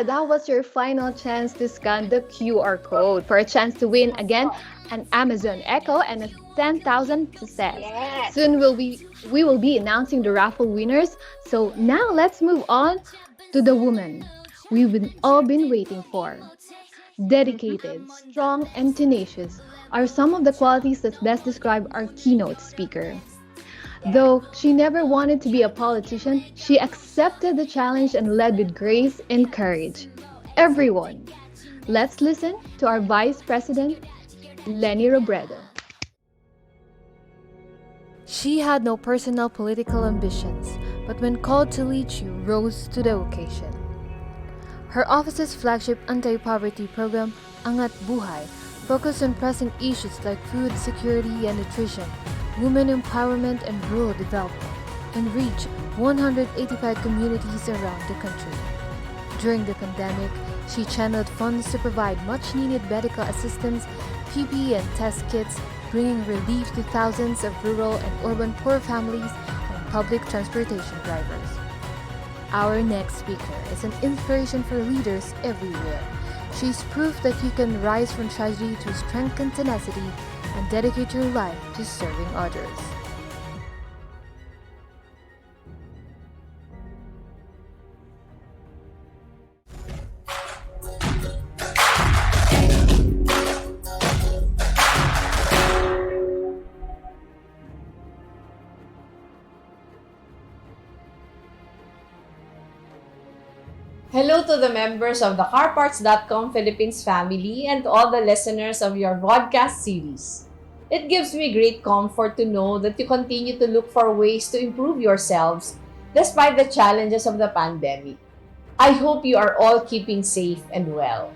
that was your final chance to scan the QR code for a chance to win again an Amazon Echo and a 10,000 pesos. Yes. Soon we will be announcing the raffle winners. So now let's move on to the woman we've all been waiting for. Dedicated, strong, and tenacious are some of the qualities that best describe our keynote speaker. Though she never wanted to be a politician, she accepted the challenge and led with grace and courage. Everyone, let's listen to our Vice President, Leni Robredo. She had no personal political ambitions, but when called to lead, she rose to the occasion. Her office's flagship anti-poverty program, Angat Buhay, focused on pressing issues like food security and nutrition, women empowerment and rural development, and reached 185 communities around the country. During the pandemic, she channeled funds to provide much-needed medical assistance, PPE and test kits, bringing relief to thousands of rural and urban poor families and public transportation drivers. Our next speaker is an inspiration for leaders everywhere. She's proof that you can rise from tragedy to strength and tenacity and dedicate your life to serving others. Hello to the members of the CarParts.com Philippines family and to all the listeners of your Vodcast series. It gives me great comfort to know that you continue to look for ways to improve yourselves despite the challenges of the pandemic. I hope you are all keeping safe and well.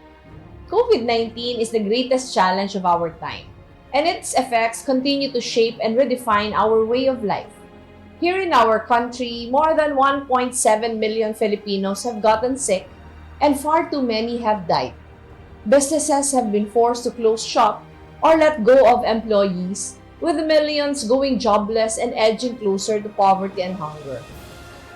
COVID-19 is the greatest challenge of our time, and its effects continue to shape and redefine our way of life. Here in our country, more than 1.7 million Filipinos have gotten sick and far too many have died. Businesses have been forced to close shop or let go of employees, with millions going jobless and edging closer to poverty and hunger.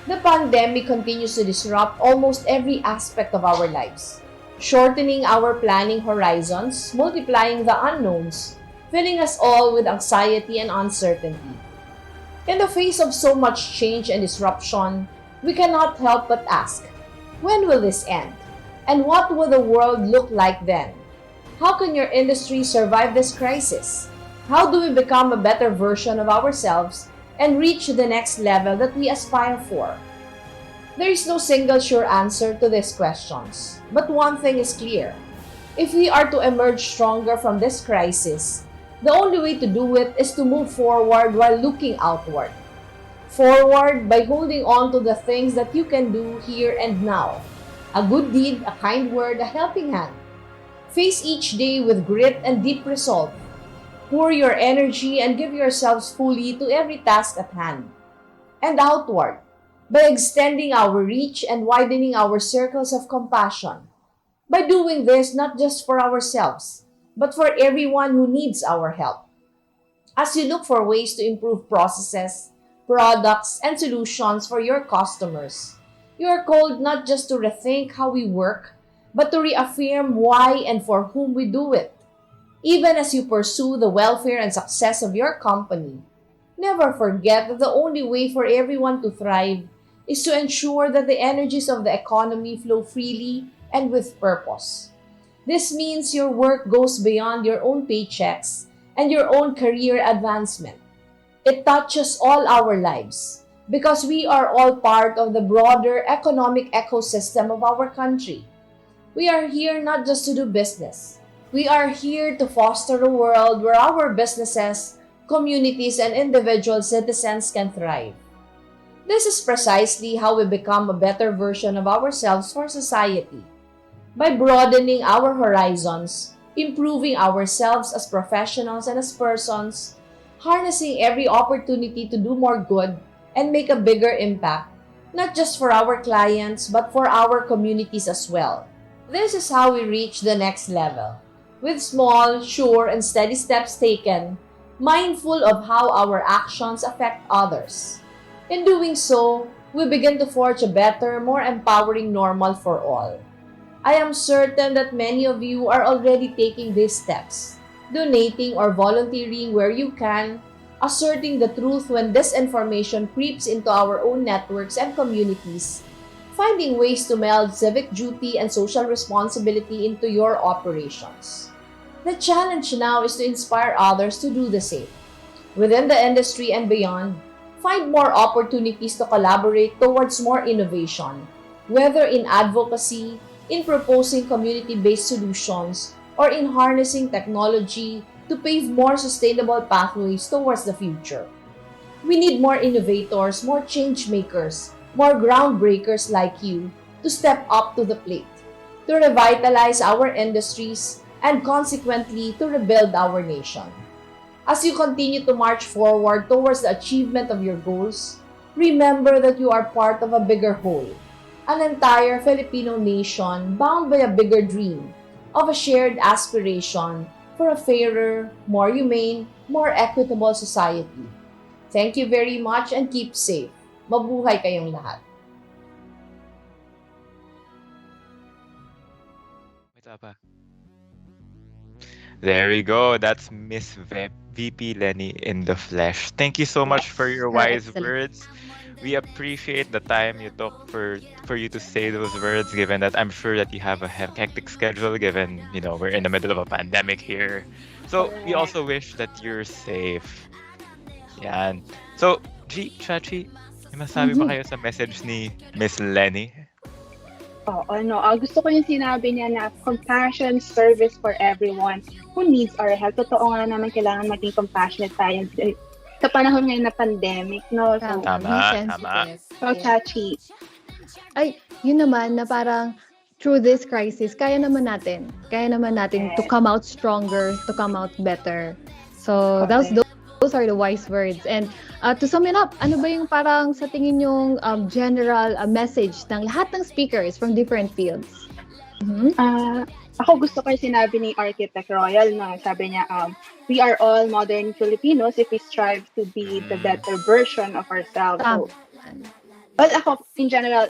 The pandemic continues to disrupt almost every aspect of our lives, shortening our planning horizons, multiplying the unknowns, filling us all with anxiety and uncertainty. In the face of so much change and disruption, we cannot help but ask, when will this end? And what will the world look like then? How can your industry survive this crisis? How do we become a better version of ourselves and reach the next level that we aspire for? There is no single sure answer to these questions, but one thing is clear. If we are to emerge stronger from this crisis, the only way to do it is to move forward while looking outward. Forward by holding on to the things that you can do here and now. A good deed, a kind word, a helping hand. Face each day with grit and deep resolve. Pour your energy and give yourselves fully to every task at hand. And outward, by extending our reach and widening our circles of compassion. By doing this not just for ourselves, but for everyone who needs our help. As you look for ways to improve processes, products, and solutions for your customers, you are called not just to rethink how we work, but to reaffirm why and for whom we do it. Even as you pursue the welfare and success of your company, never forget that the only way for everyone to thrive is to ensure that the energies of the economy flow freely and with purpose. This means your work goes beyond your own paychecks and your own career advancement. It touches all our lives because we are all part of the broader economic ecosystem of our country. We are here not just to do business. We are here to foster a world where our businesses, communities, and individual citizens can thrive. This is precisely how we become a better version of ourselves for society. By broadening our horizons, improving ourselves as professionals and as persons, harnessing every opportunity to do more good and make a bigger impact, not just for our clients, but for our communities as well. This is how we reach the next level, with small, sure, and steady steps taken, mindful of how our actions affect others. In doing so, we begin to forge a better, more empowering normal for all. I am certain that many of you are already taking these steps, donating or volunteering where you can, asserting the truth when disinformation creeps into our own networks and communities, finding ways to meld civic duty and social responsibility into your operations. The challenge now is to inspire others to do the same. Within the industry and beyond, find more opportunities to collaborate towards more innovation, whether in advocacy, in proposing community-based solutions, or in harnessing technology to pave more sustainable pathways towards the future. We need more innovators, more change makers, more groundbreakers like you to step up to the plate, to revitalize our industries, and consequently to rebuild our nation. As you continue to march forward towards the achievement of your goals, remember that you are part of a bigger whole, an entire Filipino nation bound by a bigger dream of a shared aspiration for a fairer, more humane, more equitable society. Thank you very much and keep safe. Mabuhay kayong lahat. There we go. That's Miss VP Leni in the flesh. Thank you so much for your wise words. We appreciate the time you took for you to say those words, given that I'm sure that you have a hectic schedule, given, we're in the middle of a pandemic here. So we also wish that you're safe. Yan. So, Chachi, may masabi ba kayo sa message ni Miss Leni? Gusto ko yung sinabi niya na compassion, service for everyone who needs our help. Totoo nga naman kailangan maging compassionate tayo sa panahon ngayon na pandemic, no? So, tama. So, Chachi. Ay, yun naman na parang through this crisis, kaya naman natin to come out stronger, to come out better. So, those are the wise words. And to sum it up, ano ba yung parang sa tingin yung general message ng lahat ng speakers from different fields? Ako gusto ko yung sinabi ni Architect Royal, no? Sabi niya, we are all modern Filipinos if we strive to be the better version of ourselves. So, well, ako, in general,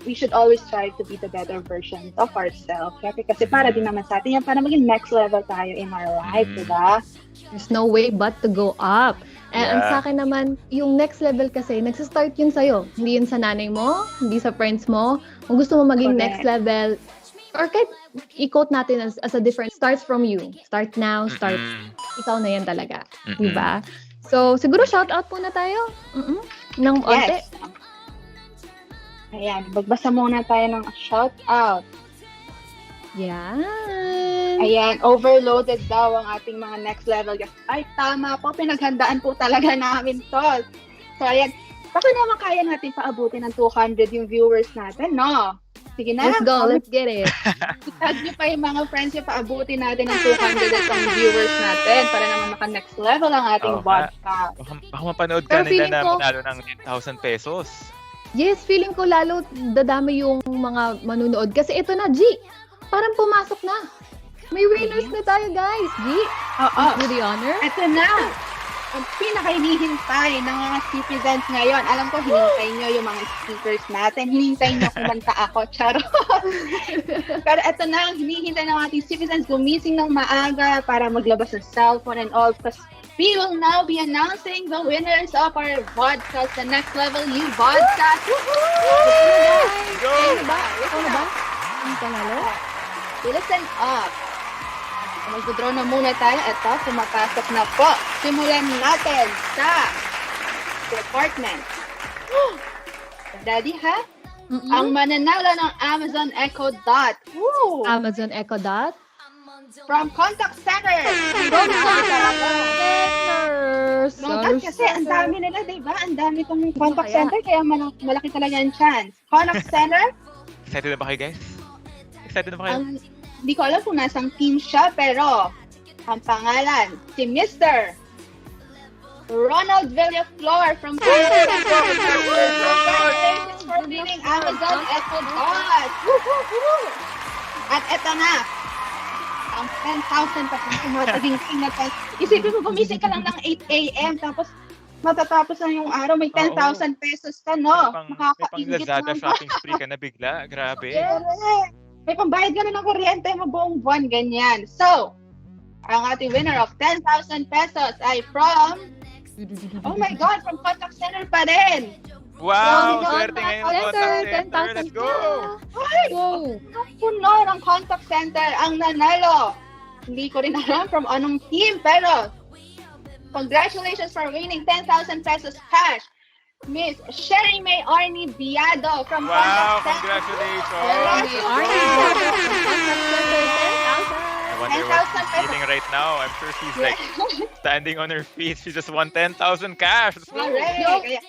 we should always strive to be the better version of ourselves. Kasi para din naman sa atin yan, para maging next level tayo in our life, diba? There's no way but to go up. And sa akin naman, yung next level kasi, nagsistart yun sa'yo. Hindi yun sa nanay mo, hindi sa friends mo. Kung gusto mo maging next level, or kahit i-quote natin as a different, starts from you. Start now, ikaw na yan talaga. Diba? So, siguro shoutout muna tayo. Ng onte. Yes. Ayan, magbasa muna tayo ng shoutout. Yan. Ayan, overloaded daw ang ating mga next level guests. Ay, tama po, pinaghandaan po talaga namin to. So, ayan, Baka naman kaya natin paabutin ng 200 yung viewers natin, no? Sige na. Let's go, let's get it. Tag nyo pa yung mga friends nyo, paabutin natin ng 200 at ang viewers natin para naman maka-next level ang ating podcast. Baka mapanood ka Pero nila feeling na ko- manalo ng 10,000 pesos. Yes, feeling ko lalo dadami yung mga manunood. Kasi ito na, G, parang pumasok na. May winners na tayo, guys. G, do the honor. Ito na. Ang pinaka-hinihintay ng mga CPzens ngayon. Alam ko, hinihintay nyo yung mga speakers natin. Hinihintay nyo kumanta ako. Charot. Pero ito na, ang hinihintay ng ating CPzens gumising ng maaga para maglabas ng cellphone and all. Because we will now be announcing the winners of our Vodcast, the Next Level You Vodcast. Go! Ano ba? Ang panalo? Listen up. Mag-draw na muna tayo. Ito, pumapasok na po. Simulan natin sa department. Daddy, ha? Ang mananalo ng Amazon Echo Dot. Woo! Amazon Echo Dot. From Contact Center. Kasi ang dami nila, diba? Ang dami itong Contact Center, kaya malaki talaga yung chance. Contact Center. Excited na ba kayo, guys? Excited na ba kayo? Hindi ko alam kung nasang team siya, pero ang pangalan, si Mr. Ronald Villaflor from Contact Center. Congratulations for winning Amazon Echo Dot. At eto na, ang 10,000 pa tumataging tingnan. Isipin mo, gumising ka lang ng 8 a.m. tapos matatapos na yung araw, may 10,000 pesos ka, no? May Makakaingit pang-Lazada naman. shopping spree ka na bigla. Grabe. May pambayad ka na ng kuryente mo buong buwan, ganyan. So, ang ating winner of 10,000 pesos ay from, oh my God, from Contact Center pa rin. Wow! Swerte ngayon ng Contact Center. Let's go! Ay! Puno ng Contact Center ang nanalo. Hindi ko rin alam from anong team, pero congratulations for winning 10,000 pesos cash. Miss Sherry May Arnie Biado from Wow! Contact Center. Congratulations! I wonder what she's eating right now. I'm sure she's like standing on her feet. She just won 10,000 cash. Let's go! Correct.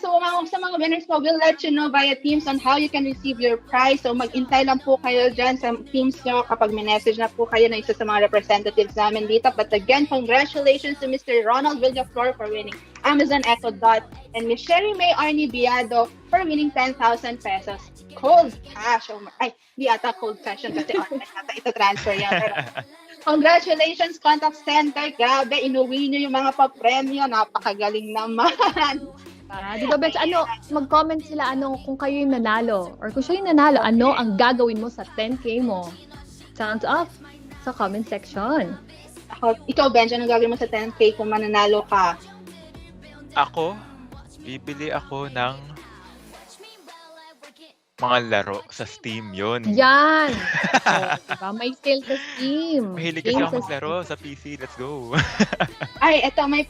So, sa mga winners po, we'll let you know via Teams on how you can receive your prize. So, mag-intay lang po kayo dyan sa Teams nyo kapag may-message na po kayo ng isa sa mga representatives namin dito. But again, congratulations to Mr. Ronald Villaflor for winning Amazon Echo Dot and Miss Sherry May Arnie Biado for winning 10,000 pesos. Cold cash. Ay, di ata cold cash yun kasi ito transfer yan. Pero, congratulations, Contact Center. Grabe, inuwi nyo yung mga papremyo. Napakagaling naman. Di ba, Bex, mag-comment sila kung kayo yung nanalo or kung siya yung nanalo, ano ang gagawin mo sa 10K mo? Sounds off sa comment section. Ikaw, Benj, anong gagawin mo sa 10K kung mananalo ka? Ako, bibili ako ng mga laro sa Steam yon. Yan! Diba? May sale sa Steam. Mahilig kasi ako maglaro sa PC. Let's go. Ay, eto, may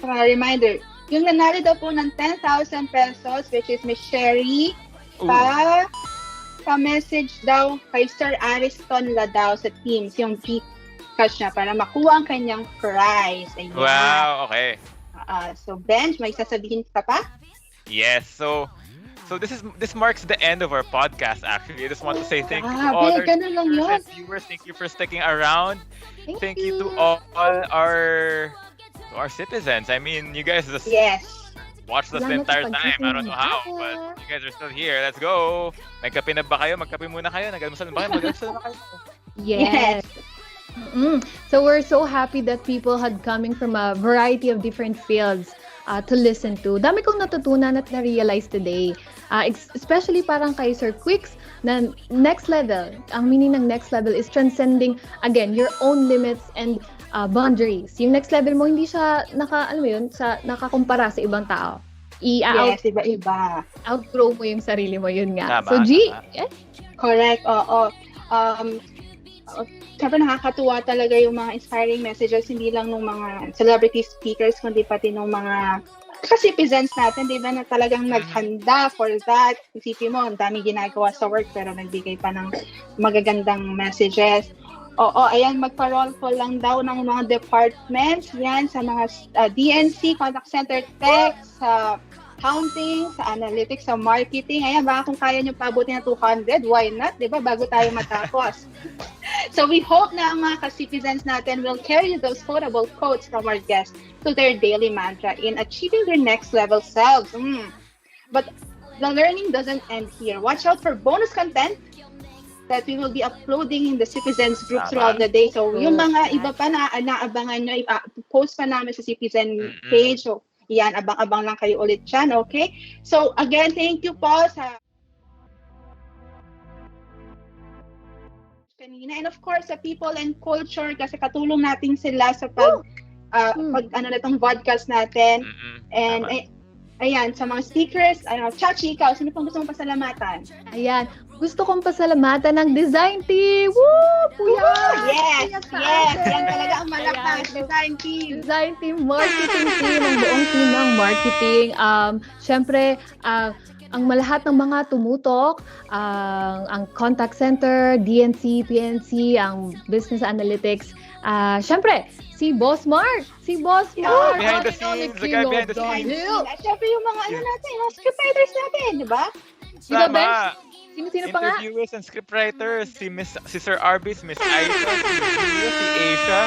reminder. Yung nanalo daw po ng 10,000 pesos, which is Miss Sherry, pa-message daw kay Sir Ariston la daw sa Teams, yung Gcash niya, para makuha ang kanyang prize. Ayan. Wow, okay. So, Benj, may sasabihin ka pa? Yes, so this marks the end of our podcast, actually. I just want to say thank you to all our viewers. Thank you for sticking around. Thank you to all our CPzens. I mean, you guys just watched us the entire time. I don't know how, but you guys are still here. Let's go! Nagkape na ba kayo? Magkape muna kayo. Nag-almusal na ba kayo? Mag-almusal na kayo. Yes. So we're so happy that people had coming from a variety of different fields to listen to. Dami kong natutunan at na-realize today. Especially parang kay Sir Quiccs na next level. Ang meaning ng next level is transcending, again, your own limits and boundaries. Yung next level mo, hindi siya nakakumpara sa ibang tao. Iba-iba. Outgrow mo yung sarili mo, yun nga. Tama, So, G, tama. Correct, oo. Siyempre nakakatuwa talaga yung mga inspiring messages, hindi lang ng mga celebrity speakers, kundi pati ng mga CPzens natin, di ba, na talagang naghanda for that. Isipin mo, ang dami ginagawa sa work, pero nagbigay pa ng magagandang messages. Oo, ayan, magpa-roll call lang daw ng mga departments. Yan, sa mga DNC, contact center tech, sa accounting, sa analytics, sa marketing. Ayan, baka kung kaya nyo pabutin na 200, why not? Diba? Bago tayo matapos. So we hope na ang mga ka-CPzens natin will carry those quotable quotes from our guests to their daily mantra in achieving their next level selves. But the learning doesn't end here. Watch out for bonus content that we will be uploading in the CPzens group throughout the day. So yung mga iba pa na naabangan nyo, post pa namin sa CPzen page. So yan, abang-abang lang kayo ulit dyan, okay? So again, thank you po sa kanina. And of course, sa people and culture, kasi katulong natin sila sa pag ano na itong podcast natin. And ayan, sa mga speakers, Chachi, ikaw, sino pang gusto mong pasalamatan? Ayan, gusto kong pasalamatan ng design team! Woo! Puya! Yes! Yan talaga ang malakas. Design team! Design team, marketing team, ang buong team ng marketing. Siyempre, ang malahat ng mga tumutok, ang contact center, DNC, PNC, ang business analytics, siyempre, si Boss Marc! Behind the scenes, the guy behind the scenes. Siyempre yung mga natin, yung scriptwriters natin, di ba? Tama! Sino pa nga? Interviewers and scriptwriters, si Sir Arbis, Miss Iza, si Asia,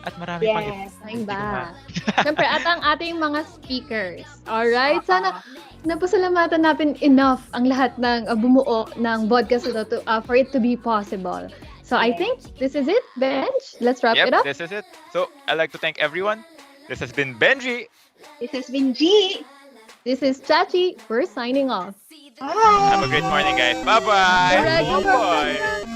at marami pang iba. Siyempre, at ang ating mga speakers. Alright? Sana napasalamatan natin enough ang lahat ng bumuo ng podcast ito for it to be possible. So I think this is it, Benj. Let's wrap it up. This is it. So I'd like to thank everyone. This has been Benji. This has been G. This is Chachi. We're signing off. Bye. Have a great morning, guys. Bye-bye. Alright, bye-bye.